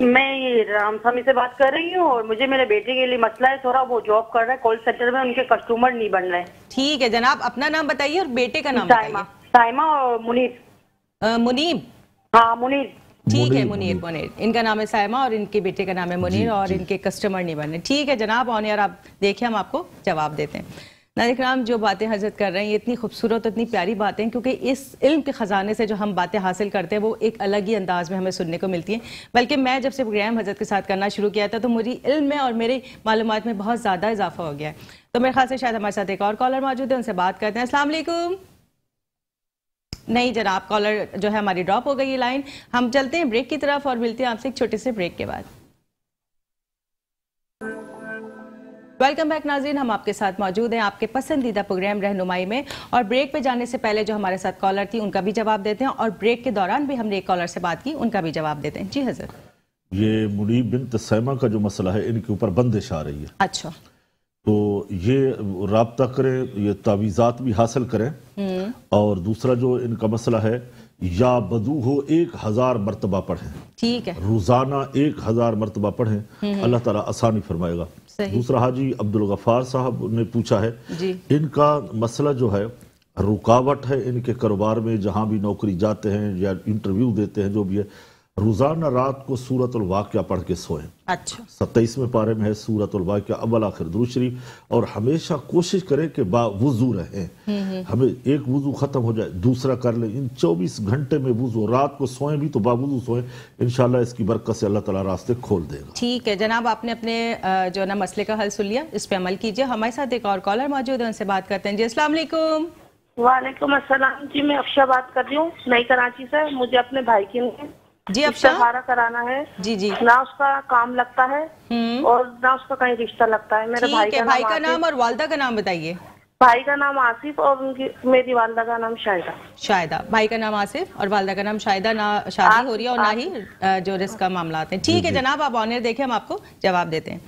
میں یہ رام سامی سے بات کر رہی ہوں, اور مجھے میرے بیٹے کے لیے مسئلہ ہے تھوڑا, وہ جاب کر رہا ہے کال سینٹر میں, ان کے کسٹمر نہیں بن رہے. ٹھیک ہے جناب, اپنا نام بتائیے اور بیٹے کا نام بتائیے. سائمہ اور منیر. منیب. ہاں منیر. ٹھیک ہے, منیر. ان کا نام ہے سائمہ اور ان کے بیٹے کا نام ہے منیر, اور ان کے کسٹمر نہیں بنے. ٹھیک ہے جناب, آن ایئر آپ دیکھیں, ہم آپ کو جواب دیتے ہیں. ناظرین کرام, جو باتیں حضرت کر رہے ہیں یہ اتنی خوبصورت اور اتنی پیاری باتیں, کیونکہ اس علم کے خزانے سے جو ہم باتیں حاصل کرتے ہیں وہ ایک الگ ہی انداز میں ہمیں سننے کو ملتی ہیں. بلکہ میں جب سے پروگرام حضرت کے ساتھ کرنا شروع کیا تھا تو میری علم میں اور میرے معلومات میں بہت زیادہ اضافہ ہو گیا ہے. تو میرے خیال سے شاید ہمارے ساتھ ایک اور کالر موجود ہے, ان سے بات کرتے ہیں. السلام علیکم. نہیں جناب, کالر جو ہے ہماری ڈراپ ہو گئی یہ لائن. ہم چلتے ہیں بریک کی طرف اور ملتے ہیں آپ سے ایک چھوٹے سے بریک کے بعد. वेलकम बैक नाज़रीन, हम आपके साथ मौजूद हैं आपके पसंदीदा प्रोग्राम रहनुमाई में। और ब्रेक पे जाने से पहले जो हमारे साथ कॉलर थी उनका भी जवाब देते हैं, और ब्रेक के दौरान भी हमने एक कॉलर से बात की, उनका भी जवाब देते हैं। जी हज़रत। ये मुनीब बिन्त सैमा का जो मसला है, इनके ऊपर बंदिश आ रही है। अच्छा, तो ये राब्ता करें, ये तावीज़ात भी हासिल करें, और दूसरा जो इनका मसला है, या बदू हो 1000 मरतबा पढ़ें। ठीक है, रोजाना 1000 मरतबा पढ़ें, अल्लाह ताला आसानी फरमाएगा। दूसरा हाजी अब्दुल गफ्फार साहब ने पूछा है जी। इनका मसला जो है रुकावट है इनके कारोबार में, जहां भी नौकरी जाते हैं या इंटरव्यू देते हैं, जो भी है, रोजाना रात को सूरतुल वाक़िया पढ़ के सोएं। अच्छा, 27वें पारे में है सूरतुल वाक़िया अव्वल आखिर दुरूद शरीफ, और हमेशा कोशिश करें कि बावुज़ू रहें। हमें एक वुज़ू खत्म हो जाए दूसरा कर लें, इन 24 घंटे में वुज़ू, रात को सोएं भी तो बावुज़ू सोएं, इंशाल्लाह इसकी बरकत से अल्लाह ताला रास्ते खोल देगा। ठीक है जनाब, आपने अपने जो ना मसले का हल सुन लिया, इस पे अमल कीजिए। हमारे साथ एक और कॉलर मौजूद है, उनसे बात करते हैं। जी अस्सलाम वालेकुम। वालेकुम अस्सलाम जी, मैं अफशा बात कर रही हूँ नई कराची से। मुझे अपने भाई के लिए जी इस्तिखारा कराना है। जी जी, ना उसका काम लगता है और ना उसका कहीं रिश्ता लगता है। मेरे भाई का नाम और वालदा का नाम बताइए। भाई का नाम आसिफ और उनकी मेरी वालदा का नाम शाहिदा। शाहिदा, भाई का नाम आसिफ और वालदा का नाम शाहिदा। ना शादी हो रही है और ना ही जो रिस्क का मामला आते हैं। ठीक है जनाब, आप ऑनर देखें, हम आपको जवाब देते हैं।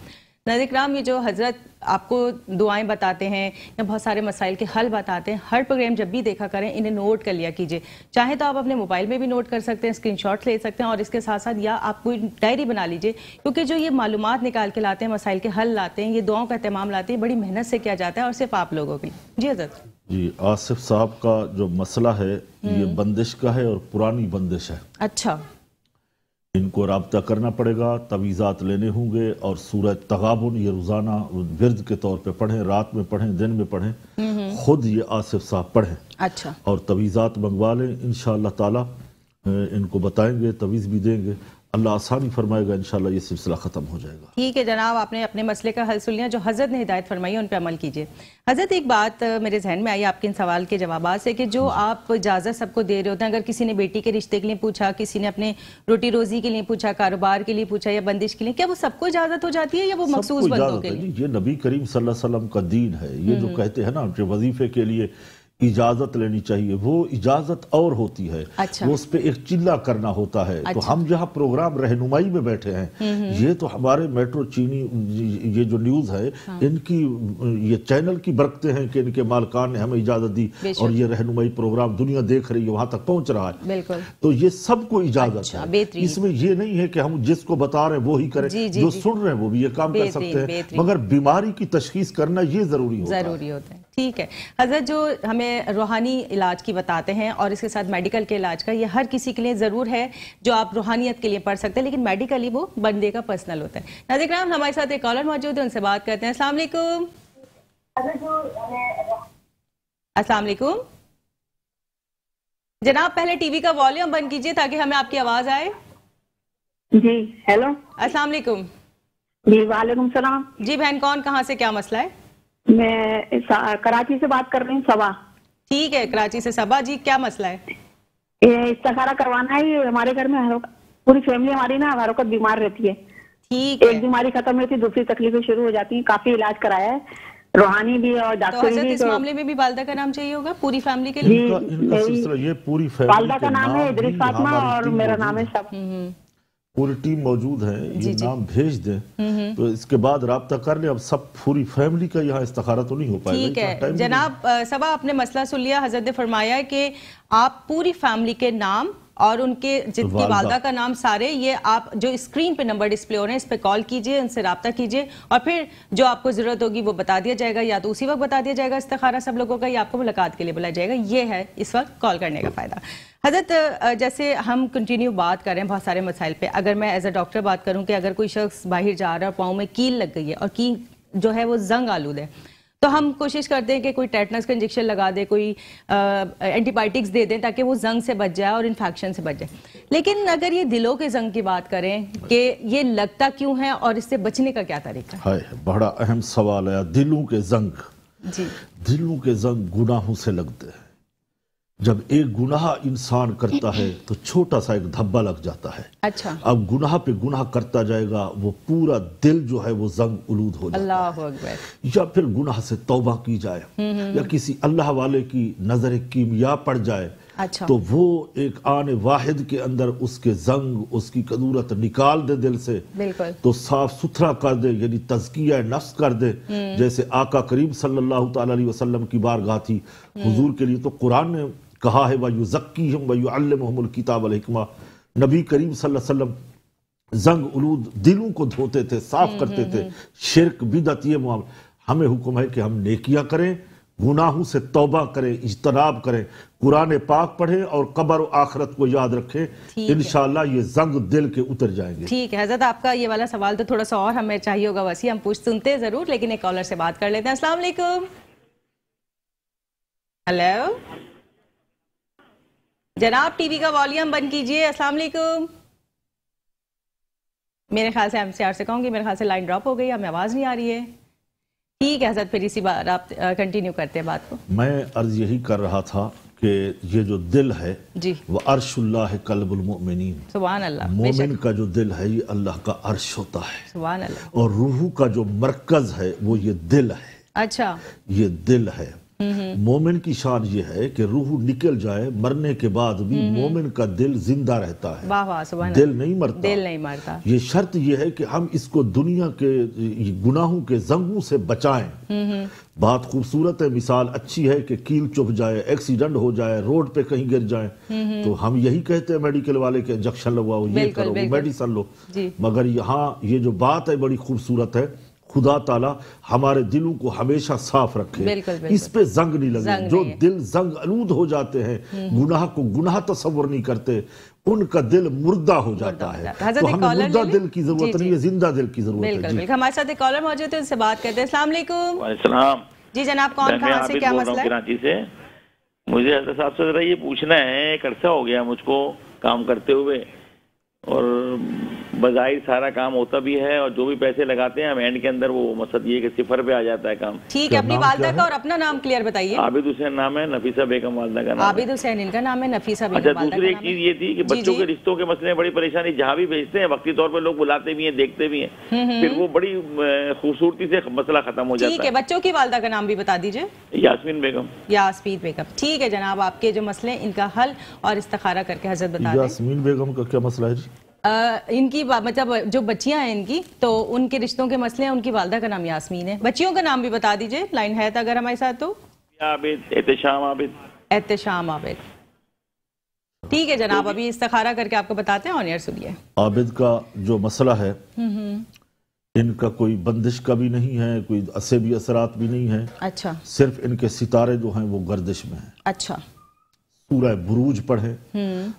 नाज़रीन, ये जो हज़रत आपको दुआएं बताते हैं या बहुत सारे मसाइल के हल बताते हैं, हर प्रोग्राम जब भी देखा करें इन्हें नोट कर लिया कीजिए। चाहे तो आप अपने मोबाइल में भी नोट कर सकते हैं, स्क्रीनशॉट ले सकते हैं, और इसके साथ साथ या आप कोई डायरी बना लीजिए, क्योंकि जो ये मालूमात निकाल के लाते हैं, मसाइल के हल लाते हैं, ये दुआओं का एहतमाम लाते हैं, बड़ी मेहनत से किया जाता है, और सिर्फ आप लोगों की। जी हज़रत। जी, आसिफ साहब का जो मसला है ये बंदिश का है और पुरानी बंदिश है। अच्छा, इनको राब्ता करना पड़ेगा, तवीज़ात लेने होंगे, और सूरज तगाबुन ये रोज़ाना विर्द के तौर पे पढ़ें, रात में पढ़ें, दिन में पढ़ें, खुद ये आसिफ साहब पढ़ें। अच्छा, और तवीज़ात मंगवा लें, इंशाअल्लाह ताला इनको बताएंगे, तवीज़ भी देंगे, अल्लाह आसानी फरमाएगा, इंशाअल्लाह ये सिलसिला ख़त्म हो जाएगा। ठीक है जनाब, आपने अपने मसले का हल सुन लिया। जो हज़रत ने हिदायत फरमाई उन पे अमल कीजिए। हज़रत, एक बात मेरे जहन में आई आपके इन सवाल के जवाबात से, कि जो आप इजाज़त सबको दे रहे होते हैं, अगर किसी ने बेटी के रिश्ते के लिए पूछा, किसी ने अपने रोटी रोजी के लिए पूछा, कारोबार के लिए पूछा, या बंदिश के लिए, क्या वो सबको इजाज़त हो जाती है या वो मखसूस बंदों के लिए? ये नबी करीम सल्लल्लाहु अलैहि वसल्लम का दीन है। ये जो कहते हैं ना कि वजीफे के लिए इजाजत लेनी चाहिए, वो इजाजत और होती है। अच्छा। वो उस पे एक चिल्ला करना होता है। अच्छा। तो हम जहाँ प्रोग्राम रहनुमाई में बैठे हैं, ये तो हमारे मेट्रो चीनी ये जो न्यूज है, हाँ। इनकी ये चैनल की बरकतें हैं कि इनके मालकान ने हमें इजाजत दी, और ये रहनुमाई प्रोग्राम दुनिया देख रही है, वहां तक पहुंच रहा है। बिल्कुल। तो ये सबको इजाजत अच्छा, है। इसमें ये नहीं है कि हम जिसको बता रहे हैं वो ही करें, जो सुन रहे हैं वो भी ये काम कर सकते हैं, मगर बीमारी की तशखीस करना ये जरूरी होता है। ठीक है हज़रत, जो हमें रूहानी इलाज की बताते हैं और इसके साथ मेडिकल के इलाज का, ये हर किसी के लिए ज़रूर है। जो आप रूहानियत के लिए पढ़ सकते हैं, लेकिन मेडिकली वो बंदे का पर्सनल होता है। नाज़रीन, हमारे साथ एक कॉलर मौजूद है, उनसे बात करते हैं। अस्सलाम वालेकुम। अस्सलाम वालेकुम जनाब, पहले टीवी का वॉल्यूम बंद कीजिए ताकि हमें आपकी आवाज आए। जी हेलो, अस्सलाम वालेकुम। जी वालेकुम सलाम। जी बहन, कौन कहाँ से, क्या मसला है? मैं कराची से बात कर रही हूँ, सबा। ठीक है, कराची से सबा जी, क्या मसला है? ये इस्तिखारा करवाना है। हमारे घर में पूरी फैमिली हमारी ना हर वक्त बीमार रहती है। ठीक है, एक बीमारी खत्म रहती है, दूसरी तकलीफें शुरू हो जाती हैं। काफी इलाज कराया है, रूहानी भी और डॉक्टर भी। इस मामले में भी वालदा का नाम चाहिए होगा पूरी फैमिली के लिए? ये पूरी फैमिली, वालदा का नाम है इदरीस फातिमा और मेरा नाम है सब। पूरी टीम मौजूद है, ये नाम भेज दें तो इसके बाद राब्ता कर ले। अब सब पूरी फैमिली का यहाँ इस्तिखारा तो नहीं हो पाएगा। ठीक है जनाब, सबा आपने मसला सुन लिया। हज़रत ने फरमाया कि आप पूरी फैमिली के नाम और उनके जितनी वालदा का नाम सारे, ये आप जो स्क्रीन पे नंबर डिस्प्ले हो रहे हैं, इस पे कॉल कीजिए, उनसे राब्ता कीजिए, और फिर जो आपको जरूरत होगी वो बता दिया जाएगा, या तो उसी वक्त बता दिया जाएगा इस्तिखारा सब लोगों का, या आपको मुलाकात के लिए बुलाया जाएगा। ये है इस वक्त कॉल करने का फायदा। हज़रत, जैसे हम कंटिन्यू बात कर रहे हैं बहुत सारे मसाइल पे, अगर मैं एज अ डॉक्टर बात करूं कि अगर कोई शख्स बाहर जा रहा है, पाँव में कील लग गई है और कील जो है वो जंग आलूद है, तो हम कोशिश करते हैं कि कोई टेटनस का इंजेक्शन लगा दे, कोई एंटीबायोटिक्स दे दें ताकि वो जंग से बच जाए और इन्फेक्शन से बच जाए। लेकिन अगर ये दिलों के जंग की बात करें कि ये लगता क्यों है और इससे बचने का क्या तरीका है? बड़ा अहम सवाल है। दिलों के जंग, जी, दिलों के जंग गुनाहों से लगते हैं। जब एक गुनाह इंसान करता है तो छोटा सा एक धब्बा लग जाता है। अच्छा। अब गुनाह पे गुनाह करता जाएगा, वो पूरा दिल जो है वो जंग उलूद हो जाता अल्लाह है। अकबर। या फिर गुनाह से तौबा की जाए, या किसी अल्लाह वाले की नजर कीमिया पड़ जाए, अच्छा। तो वो एक आने वाहिद के अंदर उसके जंग, उसकी कदूरत निकाल दे दिल से, बिल्कुल। तो साफ सुथरा कर दे, यानी तज़किया नफ्स कर दे। जैसे आका करीम सल्लल्लाहु ताला अलैहि वसल्लम की बारगाह थी हुजूर के लिए, तो कुरान ने कहा है वयुज़क्कीहुम वयुअल्लिमुहुमुल किताब वल हिकमा। नबी करीम सल्लल्लाहु अलैहि वसल्लम जंग उलूद दिलों को धोते थे, साफ करते थे, शिर्क बिदअत ये मामला। हमें हुक्म है कि हम नेकियां करें, गुनाहों से तौबा करें, इज्तनाब करें, कुरान पाक पढ़ें और कब्र और आखिरत को याद रखें। इंशाअल्लाह ये जंग दिल के उतर जाएंगे। ठीक है हज़रत, आपका ये वाला सवाल तो थोड़ा सा और हमें चाहिए होगा वसी, हम सुनते जरूर, लेकिन एक कॉलर से बात कर लेते हैं। अस्सलाम वालेकुम। हेलो जनाब, टीवी का वॉल्यूम बंद कीजिए। अस्सलाम वालेकुम। मेरे ख्याल से एमसीआर से कहूँगी, मेरे ख्याल से लाइन ड्रॉप हो गई, हमें आवाज़ नहीं आ रही है। ठीक है हज़रत, फिर इसी बार आप कंटिन्यू करते हैं बात को। मैं अर्ज यही कर रहा था कि ये जो दिल है जी, वो अर्शुल्लाह कल्बुल मुमिनीन, सुभान अल्लाह, मोमिन का जो दिल है ये अल्लाह का अर्श होता है, सुभान अल्लाह। और रूह का जो मरकज है वो ये दिल है। अच्छा, ये दिल है। मोमिन की शान ये है कि रूह निकल जाए, मरने के बाद भी मोमिन का दिल जिंदा रहता है। वाह वाह, सुभान दिल अल्लाह। नहीं मरता, दिल नहीं मरता। ये शर्त ये है कि हम इसको दुनिया के गुनाहों के जंगों से बचाएं। बात खूबसूरत है, मिसाल अच्छी है कि कील चुभ जाए, एक्सीडेंट हो जाए, रोड पे कहीं गिर जाए, तो हम यही कहते हैं मेडिकल वाले के इंजेक्शन लगवाओ, ये करो, मेडिसिन लो। मगर यहाँ ये जो बात है बड़ी खूबसूरत है, खुदा ताला हमारे दिलों को हमेशा साफ रखे, इस पे जंग नहीं लगे। जो दिल जंग आलूद हो जाते हैं, गुनाह को गुनाह तस्वर नहीं करते, उनका दिल मुर्दा हो जाता है। तो हमें मुर्दा दिल की जरूरत नहीं है, जिंदा दिल की जरूरत है। हमारे साथ एक कॉलर मौजूद है, उनसे बात करते हैं। अस्सलाम वालेकुम। वालेकुम। जी जनाब, कौन कहाँ से, क्या मसला है? कराची से। मुझे हज़रत साहब से जरा ये पूछना है, एक अरसा हो गया मुझको काम करते हुए, और बज़ाहिर सारा काम होता भी है, और जो भी पैसे लगाते हैं हम एंड के अंदर वो मकसद ये कि सिफर पे आ जाता है काम। ठीक है, अपनी वालदा का और अपना नाम क्लियर बताइए। आबिद हुसैन नाम है, नफीसा बेगम वालदा का नाम। आबिद हुसैन इनका नाम है, नफीसा बेगम। अच्छा, दूसरी एक चीज ये थी कि बच्चों के रिश्तों के मसले में बड़ी परेशानी, जहाँ भी भेजते हैं वक्ती तौर पर लोग बुलाते भी हैं, देखते भी हैं, फिर वो बड़ी खूबसूरती से मसला खत्म हो जाता है। ठीक है, बच्चों की वालदा का नाम भी बता दीजिए। यास्मीन बेगम। यास्मीन बेगम। ठीक है जनाब, आपके जो मसले इनका हल और इस्तिखारा करके हजरत बता दें। यास्मीन बेगम का क्या मसला है जी? इनकी मतलब जो बच्चियां हैं इनकी, तो उनके रिश्तों के मसले हैं, उनकी वालदा का नाम यास्मीन है। बच्चियों का नाम भी बता दीजिए, लाइन है तो अगर हमारे साथ तो। आबिद, एहतेशाम आबिद। एहतेशाम आबिद। ठीक है जनाब, अभी इस्तिखारा करके आपको बताते हैं, ऑन एयर सुनिए। आबिद का जो मसला है, इनका कोई बंदिश का भी नहीं है, कोई असेबी असरात भी नहीं है। अच्छा। सिर्फ इनके सितारे जो हैं वो गर्दिश में हैं। अच्छा। सूरह बुरूज पढ़े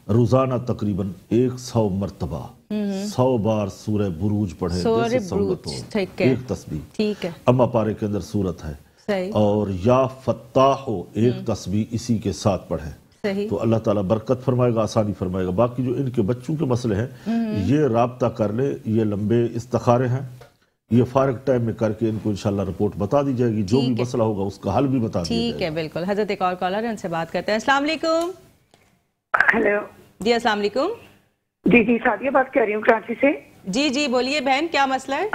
रोजाना तकरीबन 100 मरतबा, 100 बार सूरह बुरूज पढ़े, जैसे सहूलत हो, एक तस्बीह। ठीक है। अम्मा पारे के अंदर सूरत है। सही। और या फत्ताह हो, एक तस्बीह इसी के साथ पढ़े, सही। तो अल्लाह ताला बरकत फरमाएगा, आसानी फरमाएगा। बाकी जो इनके बच्चों के मसले हैं, ये राब्ता कर ले, ये लंबे इस्तिखारे हैं, ये फारग टाइम में करके इनको इंशाल्लाह रिपोर्ट बता दी जाएगी, जो भी मसला होगा उसका हल भी बता दिया जाएगा। ठीक है, बिल्कुल। हजरत एक और कॉलर है, उनसे बात करते हैं। अस्सलाम वालेकुम। हेलो जी, अस्सलाम वालेकुम। जी सादिया बात कर रही हूँ कराची से। जी जी बोलिए बहन, क्या मसला है?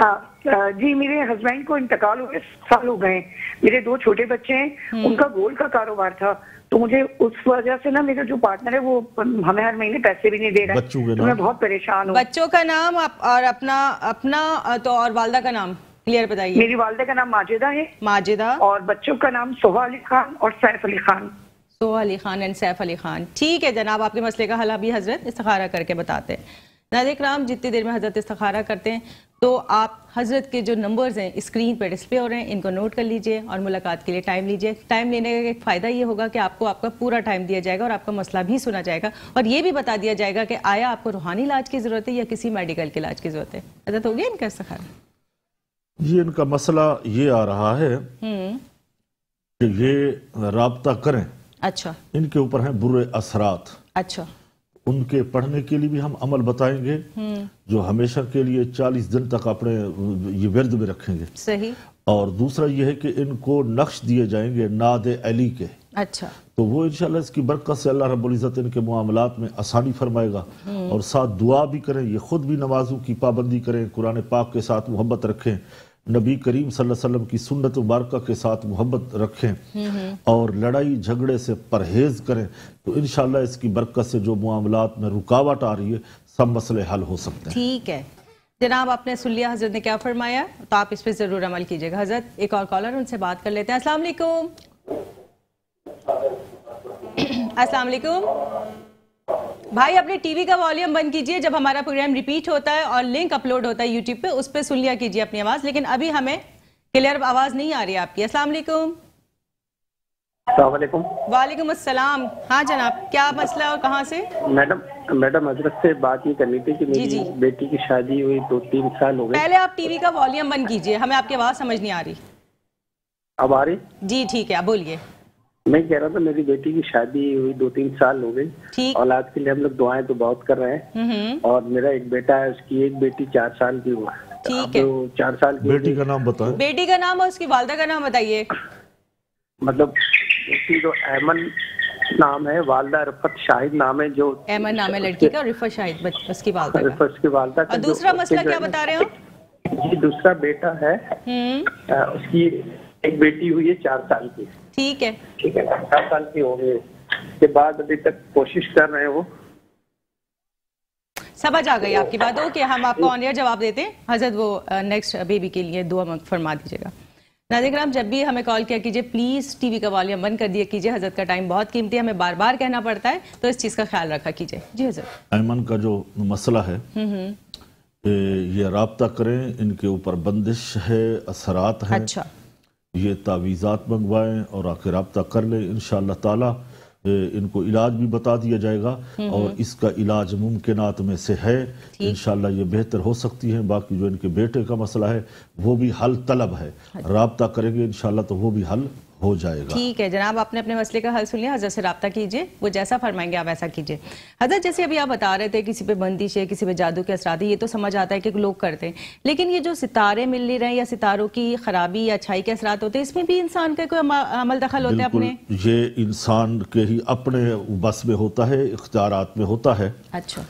जी, मेरे हस्बैंड को इंतकाल हुए साल हो गए, मेरे 2 छोटे बच्चे हैं, उनका गोल्ड का कारोबार था, तो मुझे उस वजह से ना मेरा जो पार्टनर है वो हमें हर महीने पैसे भी नहीं दे रहा है, तो मैं बहुत परेशान हूँ। बच्चों का नाम और अपना तो और वालदा का नाम क्लियर बताइए। मेरी वालदा का नाम माजिदा है। माजिदा। और बच्चों का नाम सोहा अली खान और सैफ अली खान। सोहा अली खान एंड सैफ अली खान। ठीक है जनाब, आपके मसले का हल अभी हजरत इस्तिखारा करके बताते हैं। नाज़रीन किराम, जितनी देर में हजरत इस्तिखारा करते हैं, तो आप हजरत के जो नंबर्स हैं स्क्रीन पर डिस्प्ले हो रहे हैं, इनको नोट कर लीजिए और मुलाकात के लिए टाइम लीजिए। टाइम लेने का एक फ़ायदा ये होगा कि आपको आपका पूरा टाइम दिया जाएगा और आपका मसला भी सुना जाएगा, और ये भी बता दिया जाएगा कि आया आपको रूहानी इलाज की ज़रूरत है या किसी मेडिकल के इलाज की ज़रूरत है। हजरत हो गया इनका इस्तिखारा? ये इनका मसला ये आ रहा है कि ये राब्ता करें। अच्छा। इनके ऊपर हैं बुरे असरात। अच्छा। उनके पढ़ने के लिए भी हम अमल बताएंगे, जो हमेशा के लिए 40 दिन तक अपने ये विर्द में रखेंगे। सही। और दूसरा ये है कि इनको नक्श दिए जाएंगे नाद अली के। अच्छा। तो वो इंशाल्लाह इसकी बरकत से अल्लाह रब्बुल इज़्ज़त इनके मुआमलात में आसानी फरमाएगा। और साथ दुआ भी करें, ये खुद भी नमाजों की पाबंदी करें, कुरान पाक के साथ मोहब्बत रखें, नबी करीम सल्लल्लाहु अलैहि वसल्लम की सुन्नत मुबारका के साथ मोहब्बत रखें और लड़ाई झगड़े से परहेज करें, तो इंशाल्लाह इसकी बरकत से जो मुआमलात में रुकावट आ रही है सब मसले हल हो सकते हैं। ठीक है जनाब, आपने सुन लिया हजरत ने क्या फरमाया, तो आप इस पर जरूर अमल कीजिएगा। हजरत एक और कॉलर, उनसे बात कर लेते हैं। अस्सलाम वालेकुम। अस्सलाम वालेकुम भाई, अपने टीवी का वॉल्यूम बंद कीजिए। जब हमारा प्रोग्राम रिपीट होता है और लिंक अपलोड होता है यूट्यूब पे, उस पर सुन लिया कीजिए अपनी आवाज, लेकिन अभी हमें क्लियर आवाज नहीं आ रही है आपकी। अस्सलाम वालेकुम। वालेकुम अस्सलाम। हाँ जनाब, क्या मसला और कहाँ से? मैडम हजरत से बात ये करनी थी कि मेरी बेटी की शादी हुई 2-3 साल हो गए। पहले आप टीवी का वॉल्यूम बंद कीजिए, हमें आपकी आवाज समझ नहीं आ रही। अब आ रही? जी ठीक है, आप बोलिए। मैं कह रहा था मेरी बेटी की शादी हुई 2-3 साल हो गई। औलाद के लिए हम लोग दुआएं तो बहुत कर रहे हैं। और मेरा एक बेटा है, उसकी एक बेटी 4 साल की हुआ। ठीक है, 4 साल की। बेटी का नाम बताएं। बेटी का नाम और उसकी वालदा का नाम बताइए। मतलब उसकी जो अहमन नाम है, वालदा रिफत शाहिद नाम है। जो अहमन नाम है लड़की का, रिफत शाहिद उसकी वालदा का। रिफत की वालदा का। और दूसरा मसला क्या बता रहे हो? जी दूसरा बेटा है, उसकी एक बेटी हुई है 4 साल की। ठीक है 4 साल की हो गई के बाद अभी तक कोशिश कर रहे हैं वो। समझ आ गई आपकी बात। ओके, हम आपको ऑन एयर जवाब देते हैं। हजरत वो नेक्स्ट बेबी के लिए दुआ फरमा दीजिएगा। नाज़रीन किराम, जब भी हमें कॉल किया कीजिए प्लीज़ टीवी का वॉल्यूम बंद कर दिया कीजिए। हजरत का टाइम बहुत कीमती है, हमें बार बार कहना पड़ता है, तो इस चीज़ का ख्याल रखा कीजिए। जी हजरत। ऐमन का जो मसला है ये राब्ता करें, इनके ऊपर बंदिश है, असरात हैं। अच्छा। ये तावीज़ात मंगवाएं और आके राब्ता कर लें। इंशाअल्लाह ताला इनको इलाज भी बता दिया जाएगा और इसका इलाज मुमकिनात में से है। इंशाअल्लाह ये बेहतर हो सकती हैं। बाकी जो इनके बेटे का मसला है वो भी हल तलब है, राब्ता करेंगे इंशाअल्लाह तो वो भी हल हो जाएगा। ठीक है जनाब, आपने अपने मसले का हल सुन लिया। हजरत से राब्ता कीजिए, वो जैसा फरमाएंगे आप वैसा कीजिए। हजरत जैसे अभी आप बता रहे थे किसी पे बंदिश है, किसी पे जादू के असरात है, ये तो समझ आता है कि लोग करते हैं, लेकिन ये जो सितारे मिल नहीं रहे या सितारों की खराबी या अच्छाई के असरात होते हैं, इसमें भी इंसान का कोई अमल दखल होता है अपने? ये इंसान के ही अपने बस में होता है, इख्तियारात में होता है। अच्छा।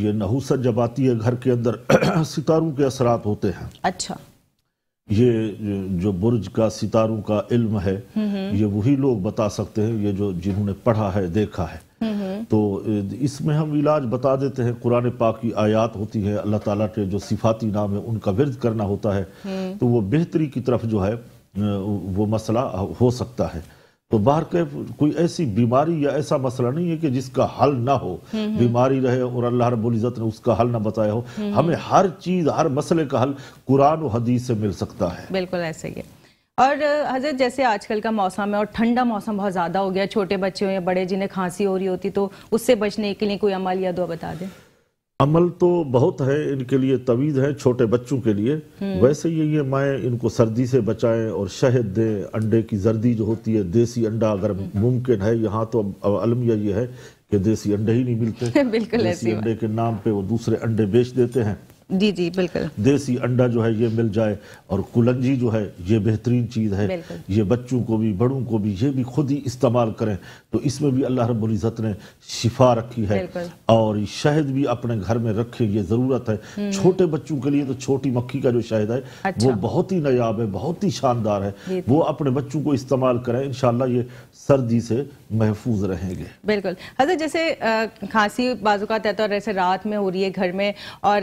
ये नहुसत जब आती है घर के अंदर सितारों के असरात होते हैं। अच्छा। ये जो बुर्ज का सितारों का इल्म है ये वही लोग बता सकते हैं, ये जो जिन्होंने पढ़ा है देखा है। तो इसमें हम इलाज बता देते हैं। कुरान पाक की आयात होती है, अल्लाह ताला के जो सिफाती नाम है उनका विर्द करना होता है, तो वो बेहतरी की तरफ जो है वो मसला हो सकता है। तो बाहर के कोई ऐसी बीमारी या ऐसा मसला नहीं है कि जिसका हल ना हो। बीमारी रहे और अल्लाह रब्बुल इज़्ज़त ने उसका हल ना बताया हो। हमें हर चीज, हर मसले का हल कुरान और हदीस से मिल सकता है। बिल्कुल ऐसे ही है। और हजरत जैसे आजकल का मौसम है और ठंडा मौसम बहुत ज्यादा हो गया, छोटे बच्चे हो या बड़े जिन्हें खांसी हो रही होती, तो उससे बचने के लिए कोई अमल या दुआ बता दें। अमल तो बहुत है इनके लिए, तवीज़ है छोटे बच्चों के लिए। वैसे ये माएँ इनको सर्दी से बचाएं और शहद दें। अंडे की जर्दी जो होती है, देसी अंडा अगर मुमकिन है, यहाँ तो अलमिया ये है कि देसी अंडे ही नहीं मिलते। बिल्कुल देसी अंडे के नाम पे वो दूसरे अंडे बेच देते हैं। जी जी बिल्कुल। देसी अंडा जो है ये मिल जाए, और कुलंजी जो है ये बेहतरीन चीज़ है। ये बच्चों को भी बड़ों को भी ये भी खुद ही इस्तेमाल करें, तो इसमें भी अल्लाह रब्बुल इज़्ज़त ने शिफा रखी है। और शहद भी अपने घर में रखें, ये ज़रूरत है। छोटे बच्चों के लिए तो छोटी मक्खी का जो शहद है वो बहुत ही नायाब है, बहुत ही शानदार है। वो अपने बच्चों को इस्तेमाल करें, इंशाअल्लाह ये सर्दी से महफूज रहेंगे। बिल्कुल। हज़रत जैसे खांसी बाज़ुकात है तो जैसे रात में हो रही है घर में, और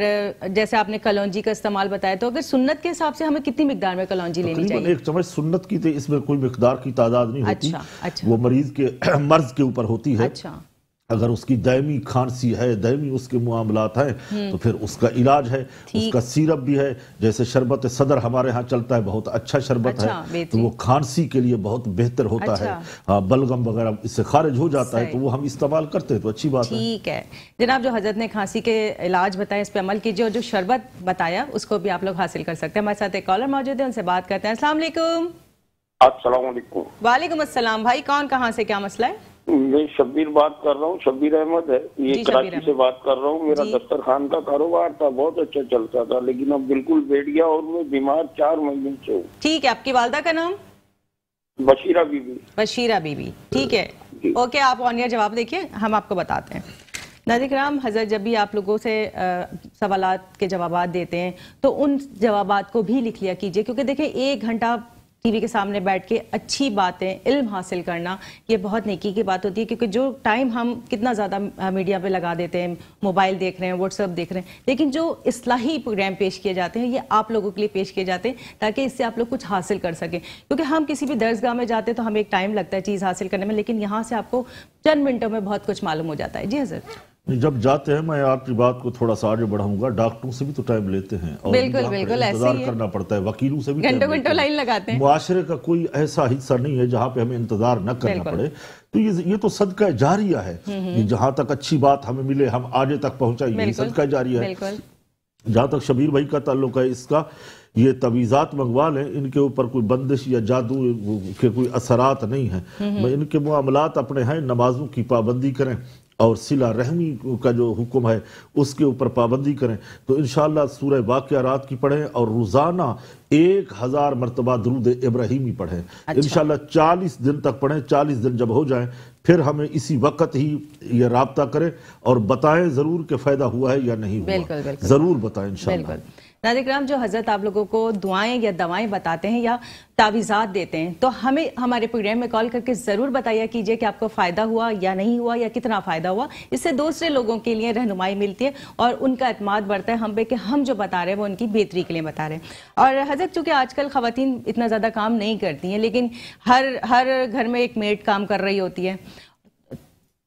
जैसे आपने कलौंजी का इस्तेमाल बताया, तो अगर सुन्नत के हिसाब से हमें कितनी मिकदार में कलौंजी लेनी चाहिए? 1 चम्मच सुन्नत की, तो इसमें कोई मिकदार की तादाद नहीं होती। अच्छा। वो मरीज के मर्ज के ऊपर होती है। अच्छा। अगर उसकी दायमी खांसी है, दायमी उसके मुआमलात हैं, तो फिर उसका इलाज है, उसका सीरप भी है। जैसे शरबत सदर हमारे यहाँ चलता है, बहुत अच्छा शरबत है, तो वो खांसी के लिए बहुत बेहतर होता है। हाँ, बलगम वगैरह इससे खारिज हो जाता है, तो वो हम इस्तेमाल करते हैं, तो अच्छी बात है। ठीक है जनाब, जो हजरत ने खांसी के इलाज बताया इस पे अमल कीजिए, और जो शरबत बताया उसको भी आप लोग हासिल कर सकते हैं। हमारे साथ एक कॉलर मौजूद है, उनसे बात करते हैं। अस्सलाम वालेकुम। अस्सलाम वालेकुम। वालेकुम अस्सलाम। भाई कौन, कहाँ से, क्या मसला है? मैं शब्बीर बात कर रहा हूँ, शब्बीर अहमद है, ये कराची से बात कर रहा हूँ। मेरा दस्तरखान का कारोबार था, बहुत अच्छा चलता था, लेकिन अब बिल्कुल बैठ गया और मैं बीमार 4 महीने से हूँ। ठीक है, आपकी वालदा का नाम? बशीरा बीबी। बशीरा बीबी, ठीक है, ओके, आप ऑन एयर जवाब देखिए, हम आपको बताते हैं। नाज़रीन किराम, हज़रत जब भी आप लोगों से सवालात के जवाबात देते हैं तो उन जवाबात को भी लिख लिया कीजिए, क्योंकि देखिए 1 घंटा टीवी के सामने बैठ के अच्छी बातें, इल्म हासिल करना, ये बहुत नेकी की बात होती है, क्योंकि जो टाइम हम कितना ज़्यादा मीडिया पे लगा देते हैं, मोबाइल देख रहे हैं, व्हाट्सएप देख रहे हैं, लेकिन जो इस्लाही प्रोग्राम पेश किए जाते हैं ये आप लोगों के लिए पेश किए जाते हैं ताकि इससे आप लोग कुछ हासिल कर सकें। क्योंकि हम किसी भी दर्सगाह में जाते हैं तो हमें एक टाइम लगता है चीज़ हासिल करने में, लेकिन यहाँ से आपको चंद मिनटों में बहुत कुछ मालूम हो जाता है। जी हज़रत, जब जाते हैं, मैं आपकी बात को थोड़ा सा आगे बढ़ाऊंगा, डॉक्टरों से भी तो टाइम लेते हैं और बिल्कुल इंतजार करना पड़ता है, वकीलों से भी घंटों लाइन लगाते हैं। मुआशरे का कोई ऐसा हिस्सा नहीं है जहाँ पे हमें इंतजार न करना पड़े। तो ये तो सदका जारिया है, जहाँ तक अच्छी बात हमें मिले हम आगे तक पहुँचाए, यही सदका जारिया है। जहाँ तक शबीर भाई का ताल्लुक है, इसका ये तवीज़ात मंगवा लें, इनके ऊपर कोई बंदिश या जादू के कोई असरात नहीं है। इनके मामलात अपने हैं, नमाजों की पाबंदी करें और सिला रहमी का जो हुक्म है उसके ऊपर पाबंदी करें, तो इंशाअल्लाह सूरह वाक़ियात की पढ़ें और रोज़ाना 1000 मरतबा दरूद इब्राहीमी पढ़ें। अच्छा। इंशाअल्लाह 40 दिन तक पढ़ें। 40 दिन जब हो जाएं फिर हमें इसी वक्त ही ये राब्ता करें और बताएं ज़रूर कि फ़ायदा हुआ है या नहीं हुआ, ज़रूर बताएं इंशाअल्लाह। नाज़रीन किराम, जो हज़रत आप लोगों को दुआएं या दवाएं बताते हैं या तावीज़ात देते हैं, तो हमें हमारे प्रोग्राम में कॉल करके ज़रूर बताया कीजिए कि आपको फ़ायदा हुआ या नहीं हुआ या कितना फ़ायदा हुआ। इससे दूसरे लोगों के लिए रहनुमाई मिलती है और उनका एतमाद बढ़ता है हम पे कि हम जो बता रहे हैं वो उनकी बेहतरी के लिए बता रहे हैं। और हज़रत, चूँकि आजकल ख़वातीन इतना ज़्यादा काम नहीं करती हैं, लेकिन हर घर में एक मेड काम कर रही होती है।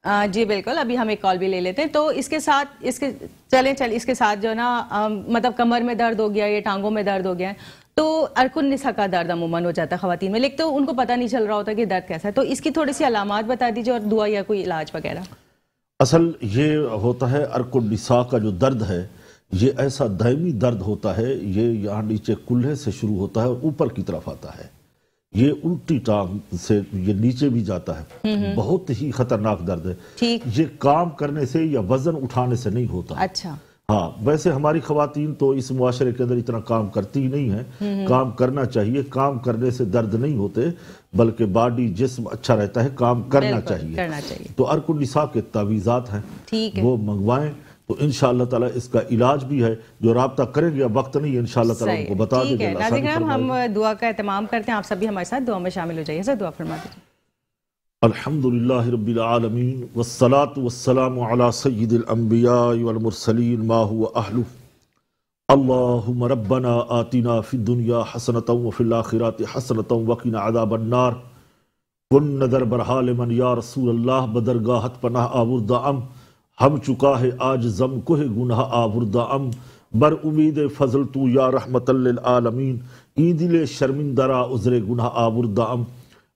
जी बिल्कुल, अभी हम एक कॉल भी ले लेते हैं। तो इसके साथ इसके साथ जो ना मतलब कमर में दर्द हो गया या टांगों में दर्द हो गया है, तो अरकुन निसा का दर्द अमूमन हो जाता है ख़वातीन में, लेकिन तो उनको पता नहीं चल रहा होता कि दर्द कैसा है। तो इसकी थोड़ी सी अलामात बता दीजिए और दुआ या कोई इलाज वगैरह। असल ये होता है, अरकुन निसा का जो दर्द है ये ऐसा दायमी दर्द होता है, ये यहाँ नीचे कुल्हे से शुरू होता है और ऊपर की तरफ आता है, ये उल्टी टांग से ये नीचे भी जाता है, बहुत ही खतरनाक दर्द है। ठीक। ये काम करने से या वजन उठाने से नहीं होता। अच्छा। हाँ, वैसे हमारी खवातीन तो इस मुआशरे के अंदर इतना काम करती ही नहीं है, काम करना चाहिए, काम करने से दर्द नहीं होते बल्कि बॉडी जिस्म अच्छा रहता है, काम करना चाहिए। तो अरकुन निसा के तावीज़ात हैं, वो मंगवाएं तो इंशाअल्लाह ताला इसका इलाज भी है, जो राब्ता करेंगे, अब वक्त नहीं है, इंशाअल्लाह ताला उनको बता देंगे। नाज़रीन हम दुआ का एहतमाम करते हैं, आप सभी हमारे साथ दुआ में शामिल हो जाइए। सर दुआ फरमा दीजिए। अल्हम्दुलिल्लाहि रब्बिल आलमीन वस्सलातु वस्सलामु अला सय्यिदिल अंबिया वल मुरसलीन मा हुवा अहलु। अल्लाहुम्मा रब्बना आतिना फिद दुनिया हसनतन व फिल आखिरति हसनतन व क़िना अज़ाबन नार। कुन नदर बरहाल मन या रसूलल्लाह बदरगाहत पनाह आबुर्दाअम। हम चुका है आज जम कोह गुनाह आबुर्दाअम। बर उम्मीद फजल तू या रहमतल लिल आलमीन। ईदिल शर्मिंदरा उज़रे गुनाह आबुर्दाअम।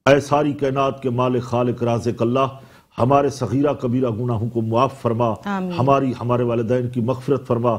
ऐ सारी कायनात के मालिक खालिक राज़िक अल्लाह, हमारे सगीरा कबीरा गुनाहों को मुआफ़ फरमा, हमारे वालिदैन की मग़फ़िरत फरमा।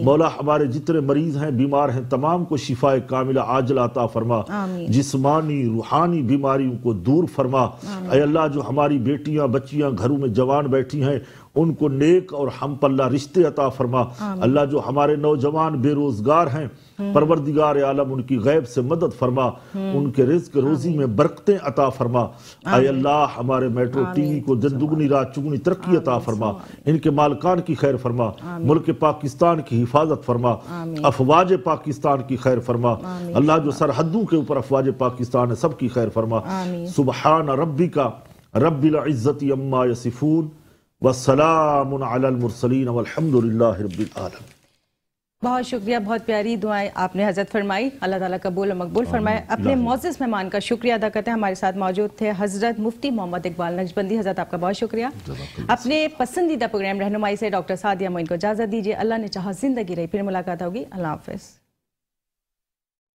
मौला, हमारे जितने मरीज़ हैं, बीमार हैं, तमाम को शिफाए कामिला आजिल अता फरमा। जिस्मानी रूहानी बीमारियों को दूर फरमा। ऐ अल्लाह, जो हमारी बेटियां बच्चियां घरों में जवान बैठी हैं, उनको नेक और हम पल्ला रिश्ते अता फरमा। अल्लाह, जो हमारे नौजवान बेरोजगार हैं, परवरदिगार आलम उनकी गैब से मदद फरमा, उनके रिज़्क़ रोज़ी में बरकतें अता फरमा। ऐ अल्लाह, हमारे मेट्रो टीवी को दिन दुगनी रात चुगनी तरक्की अता फरमा, इनके मालकान की खैर फरमा, मुल्क पाकिस्तान की हिफाजत फरमा, अफवाज पाकिस्तान की खैर फरमा। अल्लाह, जो सरहदों के ऊपर अफवाज पाकिस्तान है, सबकी खैर फरमा। सुबहान रब्बिका रब्बिल इज़्ज़ति अम्मा यसिफून वस्सलामुन अलल मुरसलीन वल्हम्दुलिल्लाहि रब्बिल आलमीन। बहुत शुक्रिया, बहुत प्यारी दुआएं आपने हजरत फरमाई, अल्लाह ताला कबूल और मकबूल फरमाए। अपने मोअज़्ज़िज़ मेहमान का शुक्रिया अदा करते हैं। हमारे साथ मौजूद थे हजरत मुफ्ती मोहम्मद इकबाल नक्शबंदी। हजरत आपका बहुत शुक्रिया। अपने पसंदीदा प्रोग्राम रहनुमाई से डॉक्टर सादिया मोइन को इजाज़त दीजिए। अल्लाह ने चाहा जिंदगी रही, फिर मुलाकात होगी। अल्लाह हाफ़िज़।